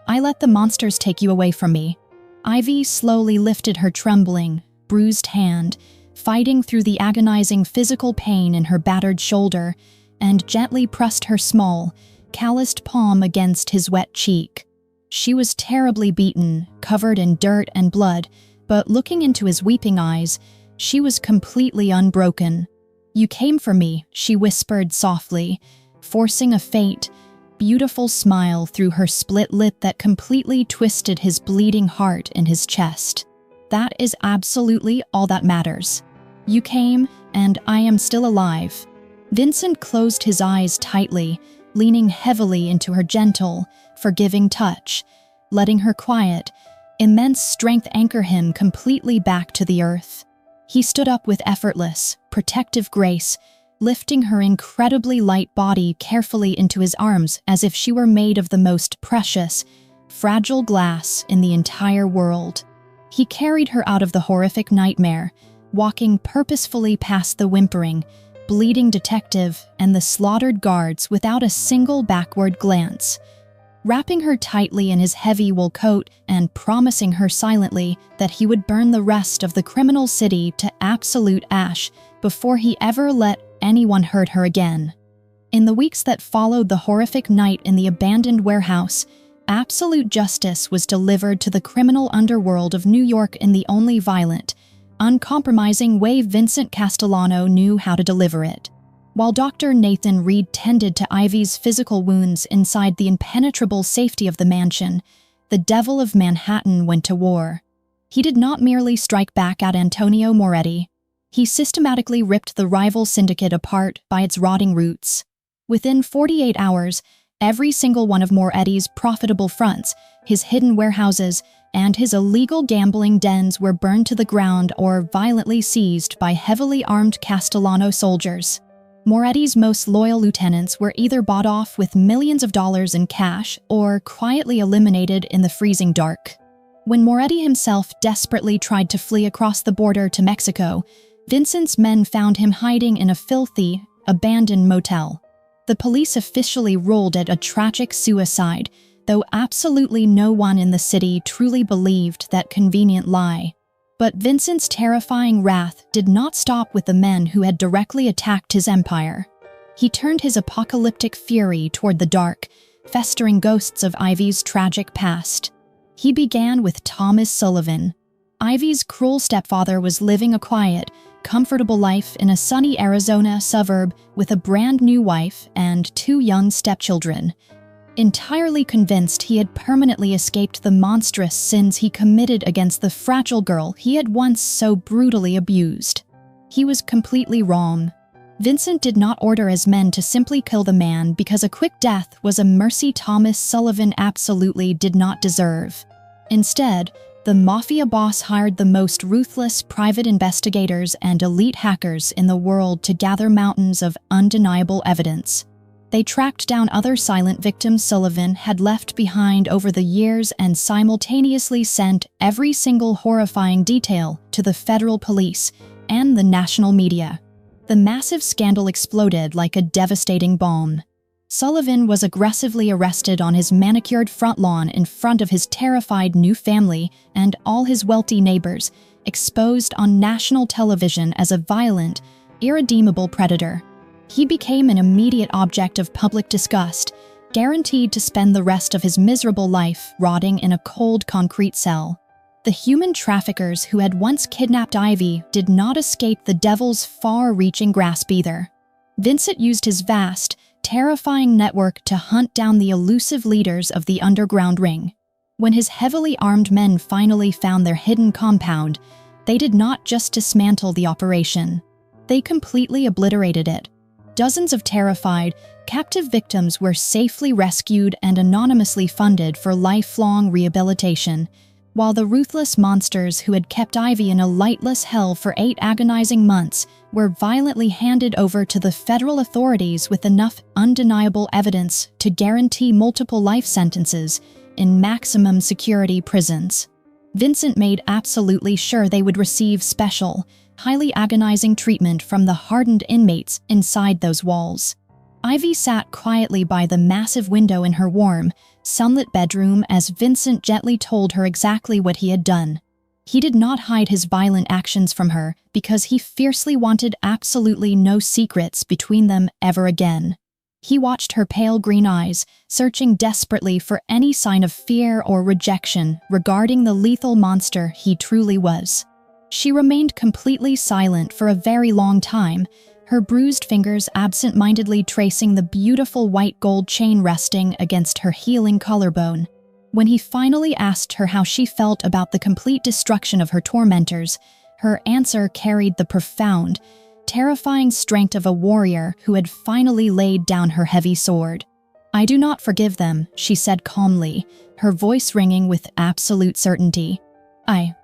I let the monsters take you away from me." Ivy slowly lifted her trembling, bruised hand, fighting through the agonizing physical pain in her battered shoulder, and gently pressed her small, calloused palm against his wet cheek. She was terribly beaten, covered in dirt and blood, but looking into his weeping eyes, she was completely unbroken. "You came for me," she whispered softly, forcing a faint, beautiful smile through her split lip that completely twisted his bleeding heart in his chest. "That is absolutely all that matters. You came, and I am still alive." Vincent closed his eyes tightly, leaning heavily into her gentle, forgiving touch, letting her quiet, immense strength anchor him completely back to the earth. He stood up with effortless, protective grace, lifting her incredibly light body carefully into his arms as if she were made of the most precious, fragile glass in the entire world. He carried her out of the horrific nightmare, walking purposefully past the whimpering, bleeding detective and the slaughtered guards without a single backward glance, wrapping her tightly in his heavy wool coat and promising her silently that he would burn the rest of the criminal city to absolute ash before he ever let anyone hurt her again. In the weeks that followed the horrific night in the abandoned warehouse, absolute justice was delivered to the criminal underworld of New York in the only violent, uncompromising way Vincent Castellano knew how to deliver it. While Dr. Nathan Reed tended to Ivy's physical wounds inside the impenetrable safety of the mansion, the Devil of Manhattan went to war. He did not merely strike back at Antonio Moretti. He systematically ripped the rival syndicate apart by its rotting roots. Within 48 hours, every single one of Moretti's profitable fronts, his hidden warehouses, and his illegal gambling dens were burned to the ground or violently seized by heavily armed Castellano soldiers. Moretti's most loyal lieutenants were either bought off with millions of dollars in cash or quietly eliminated in the freezing dark. When Moretti himself desperately tried to flee across the border to Mexico, Vincent's men found him hiding in a filthy, abandoned motel. The police officially ruled it a tragic suicide, though absolutely no one in the city truly believed that convenient lie. But Vincent's terrifying wrath did not stop with the men who had directly attacked his empire. He turned his apocalyptic fury toward the dark, festering ghosts of Ivy's tragic past. He began with Thomas Sullivan, Ivy's cruel stepfather was living a quiet, comfortable life in a sunny Arizona suburb with a brand new wife and 2 young stepchildren. Entirely convinced he had permanently escaped the monstrous sins he committed against the fragile girl he had once so brutally abused. He was completely wrong. Vincent did not order his men to simply kill the man because a quick death was a mercy Thomas Sullivan absolutely did not deserve. Instead, the Mafia boss hired the most ruthless private investigators and elite hackers in the world to gather mountains of undeniable evidence. They tracked down other silent victims Sullivan had left behind over the years and simultaneously sent every single horrifying detail to the federal police and the national media. The massive scandal exploded like a devastating bomb. Sullivan was aggressively arrested on his manicured front lawn in front of his terrified new family and all his wealthy neighbors, exposed on national television as a violent, irredeemable predator. He became an immediate object of public disgust, guaranteed to spend the rest of his miserable life rotting in a cold concrete cell. The human traffickers who had once kidnapped Ivy did not escape the devil's far-reaching grasp either. Vincent used his vast, terrifying network to hunt down the elusive leaders of the underground ring. When his heavily armed men finally found their hidden compound, they did not just dismantle the operation. They completely obliterated it. Dozens of terrified, captive victims were safely rescued and anonymously funded for lifelong rehabilitation, while the ruthless monsters who had kept Ivy in a lightless hell for 8 agonizing months were violently handed over to the federal authorities with enough undeniable evidence to guarantee multiple life sentences in maximum security prisons. Vincent made absolutely sure they would receive special, highly agonizing treatment from the hardened inmates inside those walls. Ivy sat quietly by the massive window in her warm, sunlit bedroom as Vincent gently told her exactly what he had done. He did not hide his violent actions from her because he fiercely wanted absolutely no secrets between them ever again. He watched her pale green eyes, searching desperately for any sign of fear or rejection regarding the lethal monster he truly was. She remained completely silent for a very long time, her bruised fingers absent-mindedly tracing the beautiful white gold chain resting against her healing collarbone. When he finally asked her how she felt about the complete destruction of her tormentors, her answer carried the profound, terrifying strength of a warrior who had finally laid down her heavy sword. "I do not forgive them," she said calmly, her voice ringing with absolute certainty. "I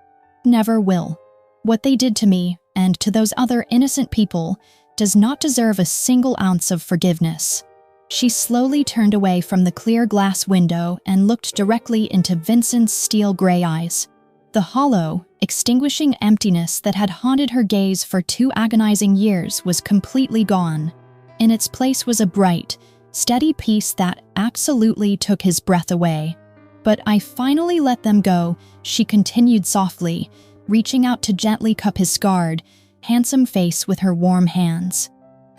never will. What they did to me, and to those other innocent people, does not deserve a single ounce of forgiveness." She slowly turned away from the clear glass window and looked directly into Vincent's steel-gray eyes. The hollow, extinguishing emptiness that had haunted her gaze for 2 agonizing years was completely gone. In its place was a bright, steady peace that absolutely took his breath away. "But I finally let them go," she continued softly, reaching out to gently cup his scarred, handsome face with her warm hands.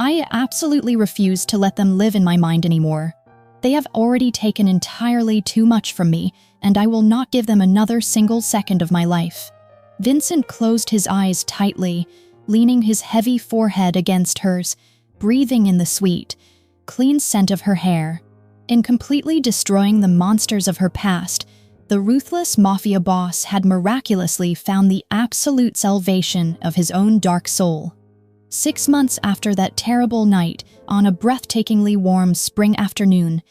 "I absolutely refuse to let them live in my mind anymore. They have already taken entirely too much from me, and I will not give them another single second of my life." Vincent closed his eyes tightly, leaning his heavy forehead against hers, breathing in the sweet, clean scent of her hair. In completely destroying the monsters of her past, the ruthless Mafia boss had miraculously found the absolute salvation of his own dark soul. 6 months after that terrible night, on a breathtakingly warm spring afternoon,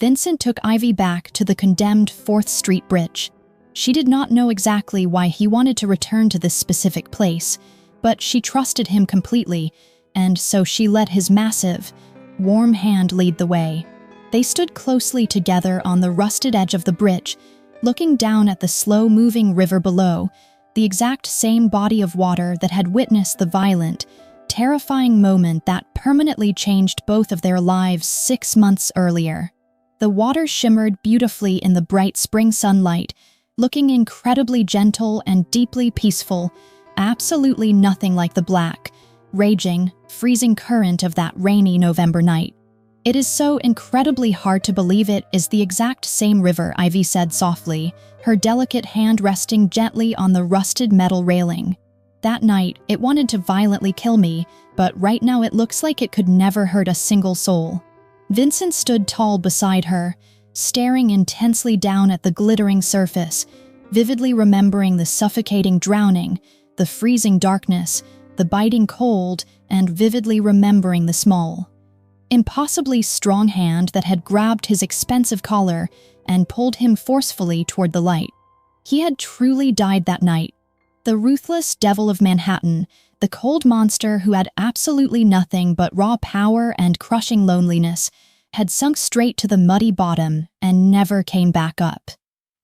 Vincent took Ivy back to the condemned 4th Street Bridge. She did not know exactly why he wanted to return to this specific place, but she trusted him completely, and so she let his massive, warm hand lead the way. They stood closely together on the rusted edge of the bridge, looking down at the slow-moving river below, the exact same body of water that had witnessed the violent, terrifying moment that permanently changed both of their lives 6 months earlier. The water shimmered beautifully in the bright spring sunlight, looking incredibly gentle and deeply peaceful, absolutely nothing like the black, raging, freezing current of that rainy November night. It is so incredibly hard to believe it is the exact same river, Ivy said softly, her delicate hand resting gently on the rusted metal railing. That night, it wanted to violently kill me, but right now it looks like it could never hurt a single soul. Vincent stood tall beside her, staring intensely down at the glittering surface, vividly remembering the suffocating drowning, the freezing darkness, the biting cold, and vividly remembering the small, impossibly strong hand that had grabbed his expensive collar and pulled him forcefully toward the light. He had truly died that night. The ruthless devil of Manhattan, the cold monster who had absolutely nothing but raw power and crushing loneliness, had sunk straight to the muddy bottom and never came back up.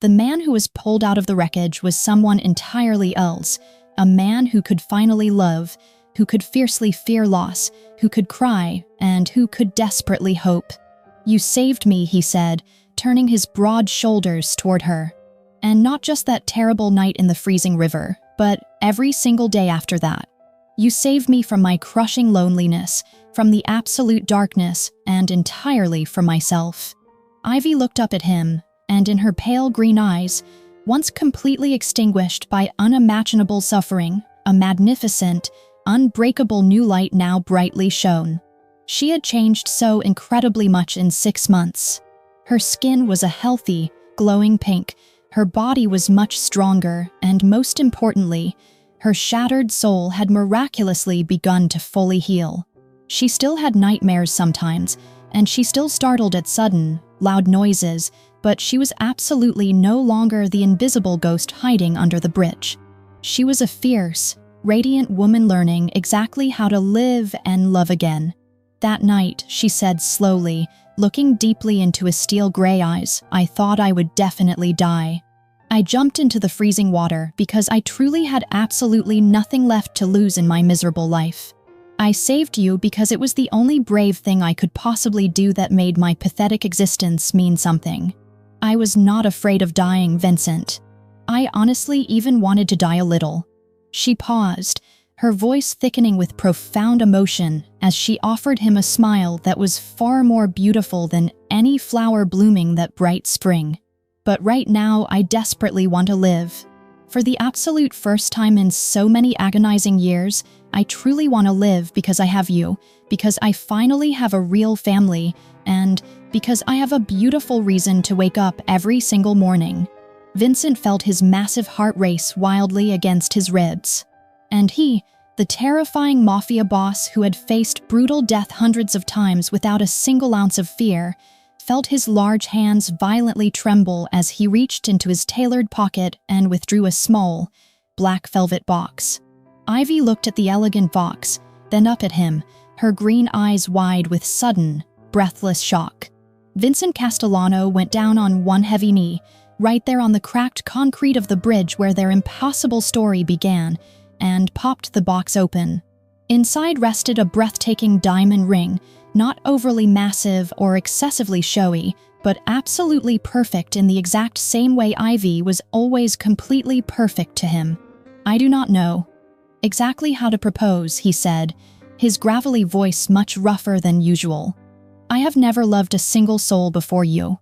The man who was pulled out of the wreckage was someone entirely else, a man who could finally love, who could fiercely fear loss, who could cry, and who could desperately hope. "You saved me," he said, turning his broad shoulders toward her. And not just that terrible night in the freezing river, but every single day after that. You saved me from my crushing loneliness, from the absolute darkness, and entirely from myself. Ivy looked up at him, and in her pale green eyes, once completely extinguished by unimaginable suffering, a magnificent, unbreakable new light now brightly shone. She had changed so incredibly much in 6 months. Her skin was a healthy, glowing pink, her body was much stronger, and most importantly, her shattered soul had miraculously begun to fully heal. She still had nightmares sometimes, and she still startled at sudden, loud noises, but she was absolutely no longer the invisible ghost hiding under the bridge. She was a fierce, radiant woman learning exactly how to live and love again. That night, she said slowly, looking deeply into his steel gray eyes, I thought I would definitely die. I jumped into the freezing water because I truly had absolutely nothing left to lose in my miserable life. I saved you because it was the only brave thing I could possibly do that made my pathetic existence mean something. I was not afraid of dying, Vincent. I honestly even wanted to die a little. She paused, her voice thickening with profound emotion as she offered him a smile that was far more beautiful than any flower blooming that bright spring. But right now, I desperately want to live. For the absolute first time in so many agonizing years, I truly want to live because I have you, because I finally have a real family, and because I have a beautiful reason to wake up every single morning. Vincent felt his massive heart race wildly against his ribs. And he, the terrifying Mafia boss who had faced brutal death hundreds of times without a single ounce of fear, felt his large hands violently tremble as he reached into his tailored pocket and withdrew a small, black velvet box. Ivy looked at the elegant box, then up at him, her green eyes wide with sudden, breathless shock. Vincent Castellano went down on one heavy knee, right there on the cracked concrete of the bridge where their impossible story began, and popped the box open. Inside rested a breathtaking diamond ring, not overly massive or excessively showy, but absolutely perfect in the exact same way Ivy was always completely perfect to him. I do not know exactly how to propose, he said, his gravelly voice much rougher than usual. I have never loved a single soul before you.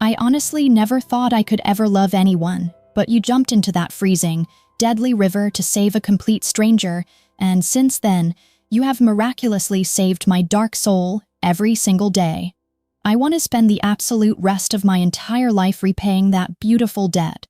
I honestly never thought I could ever love anyone, but you jumped into that freezing, deadly river to save a complete stranger, and since then, you have miraculously saved my dark soul every single day. I want to spend the absolute rest of my entire life repaying that beautiful debt.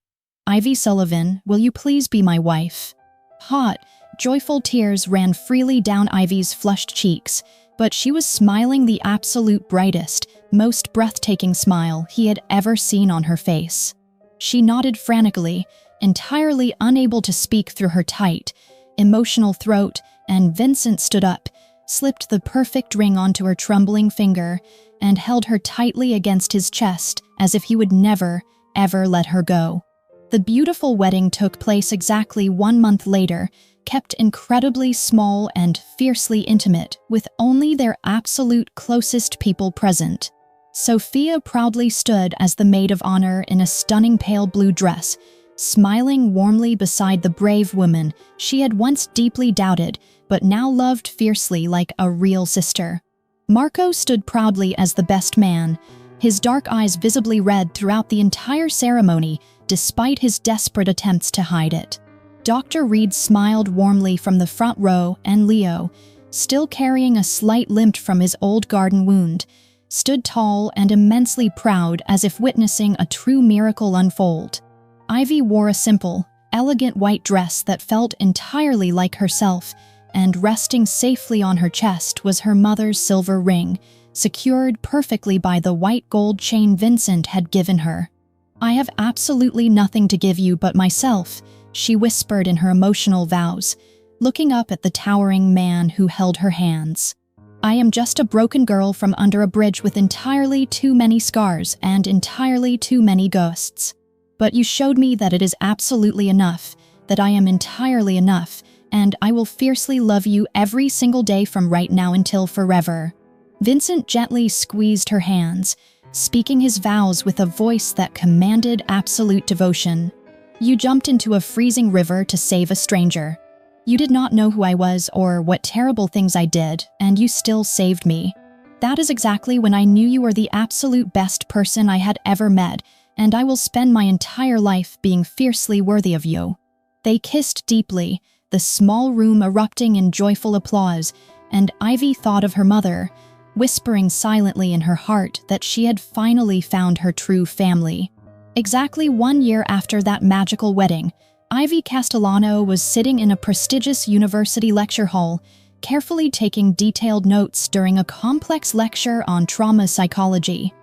Ivy Sullivan, will you please be my wife? Hot, joyful tears ran freely down Ivy's flushed cheeks, but she was smiling the absolute brightest, most breathtaking smile he had ever seen on her face. She nodded frantically, entirely unable to speak through her tight, emotional throat, and Vincent stood up, slipped the perfect ring onto her trembling finger, and held her tightly against his chest as if he would never, ever let her go. The beautiful wedding took place exactly 1 month later, kept incredibly small and fiercely intimate, with only their absolute closest people present. Sophia proudly stood as the maid of honor in a stunning pale blue dress, smiling warmly beside the brave woman she had once deeply doubted, but now loved fiercely like a real sister. Marco stood proudly as the best man, his dark eyes visibly red throughout the entire ceremony, despite his desperate attempts to hide it. Dr. Reed smiled warmly from the front row, and Leo, still carrying a slight limp from his old garden wound, stood tall and immensely proud as if witnessing a true miracle unfold. Ivy wore a simple, elegant white dress that felt entirely like herself, and resting safely on her chest was her mother's silver ring, secured perfectly by the white gold chain Vincent had given her. "I have absolutely nothing to give you but myself," she whispered in her emotional vows, looking up at the towering man who held her hands. "I am just a broken girl from under a bridge with entirely too many scars and entirely too many ghosts. But you showed me that it is absolutely enough, that I am entirely enough, and I will fiercely love you every single day from right now until forever." Vincent gently squeezed her hands, speaking his vows with a voice that commanded absolute devotion. "You jumped into a freezing river to save a stranger. You did not know who I was or what terrible things I did, and you still saved me. That is exactly when I knew you were the absolute best person I had ever met, and I will spend my entire life being fiercely worthy of you." They kissed deeply, the small room erupting in joyful applause, and Ivy thought of her mother, whispering silently in her heart that she had finally found her true family. Exactly 1 year after that magical wedding, Ivy Castellano was sitting in a prestigious university lecture hall, carefully taking detailed notes during a complex lecture on trauma psychology,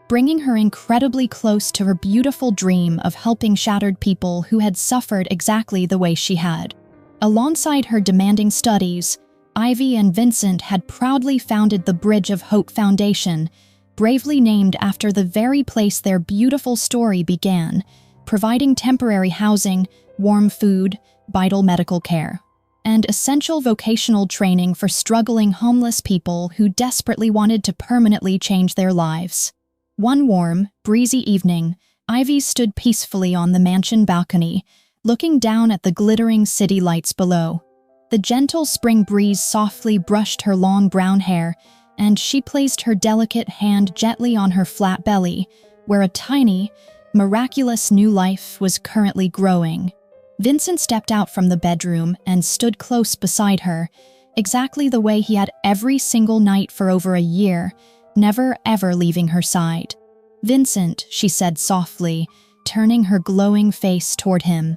bringing her incredibly close to her beautiful dream of helping shattered people who had suffered exactly the way she had. Alongside her demanding studies, Ivy and Vincent had proudly founded the Bridge of Hope Foundation, bravely named after the very place their beautiful story began, providing temporary housing, warm food, vital medical care, and essential vocational training for struggling homeless people who desperately wanted to permanently change their lives. One warm, breezy evening, Ivy stood peacefully on the mansion balcony, looking down at the glittering city lights below. The gentle spring breeze softly brushed her long brown hair, and she placed her delicate hand gently on her flat belly, where a tiny, miraculous new life was currently growing. Vincent stepped out from the bedroom and stood close beside her, exactly the way he had every single night for over a year, never ever leaving her side. "Vincent," she said softly, turning her glowing face toward him,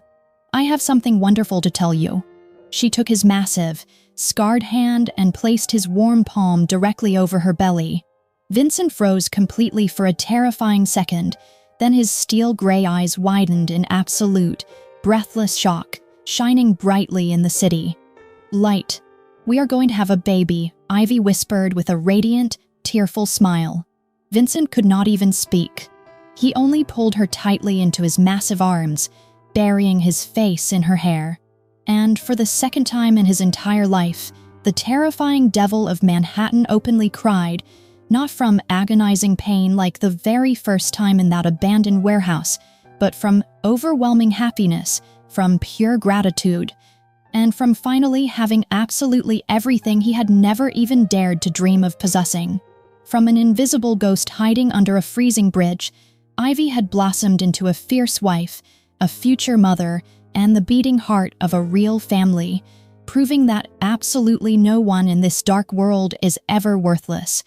"I have something wonderful to tell you." She took his massive, scarred hand and placed his warm palm directly over her belly. Vincent froze completely for a terrifying second, then his steel-gray eyes widened in absolute, breathless shock, shining brightly in the city. "Light, we are going to have a baby," Ivy whispered with a radiant, tearful smile. Vincent could not even speak. He only pulled her tightly into his massive arms, burying his face in her hair. And for the second time in his entire life, the terrifying devil of Manhattan openly cried, not from agonizing pain like the very first time in that abandoned warehouse, but from overwhelming happiness, from pure gratitude, and from finally having absolutely everything he had never even dared to dream of possessing. From an invisible ghost hiding under a freezing bridge, Ivy had blossomed into a fierce wife, a future mother, and the beating heart of a real family, proving that absolutely no one in this dark world is ever worthless.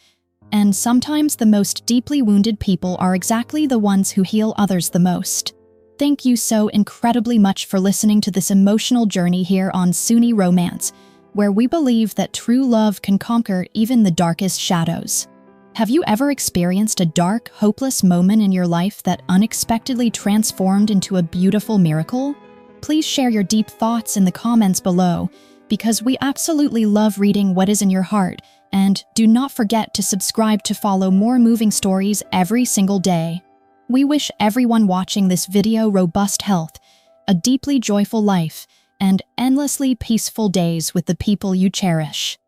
And sometimes the most deeply wounded people are exactly the ones who heal others the most. Thank you so incredibly much for listening to this emotional journey here on Sunni Romance, where we believe that true love can conquer even the darkest shadows. Have you ever experienced a dark, hopeless moment in your life that unexpectedly transformed into a beautiful miracle? Please share your deep thoughts in the comments below, because we absolutely love reading what is in your heart, and do not forget to subscribe to follow more moving stories every single day. We wish everyone watching this video robust health, a deeply joyful life, and endlessly peaceful days with the people you cherish.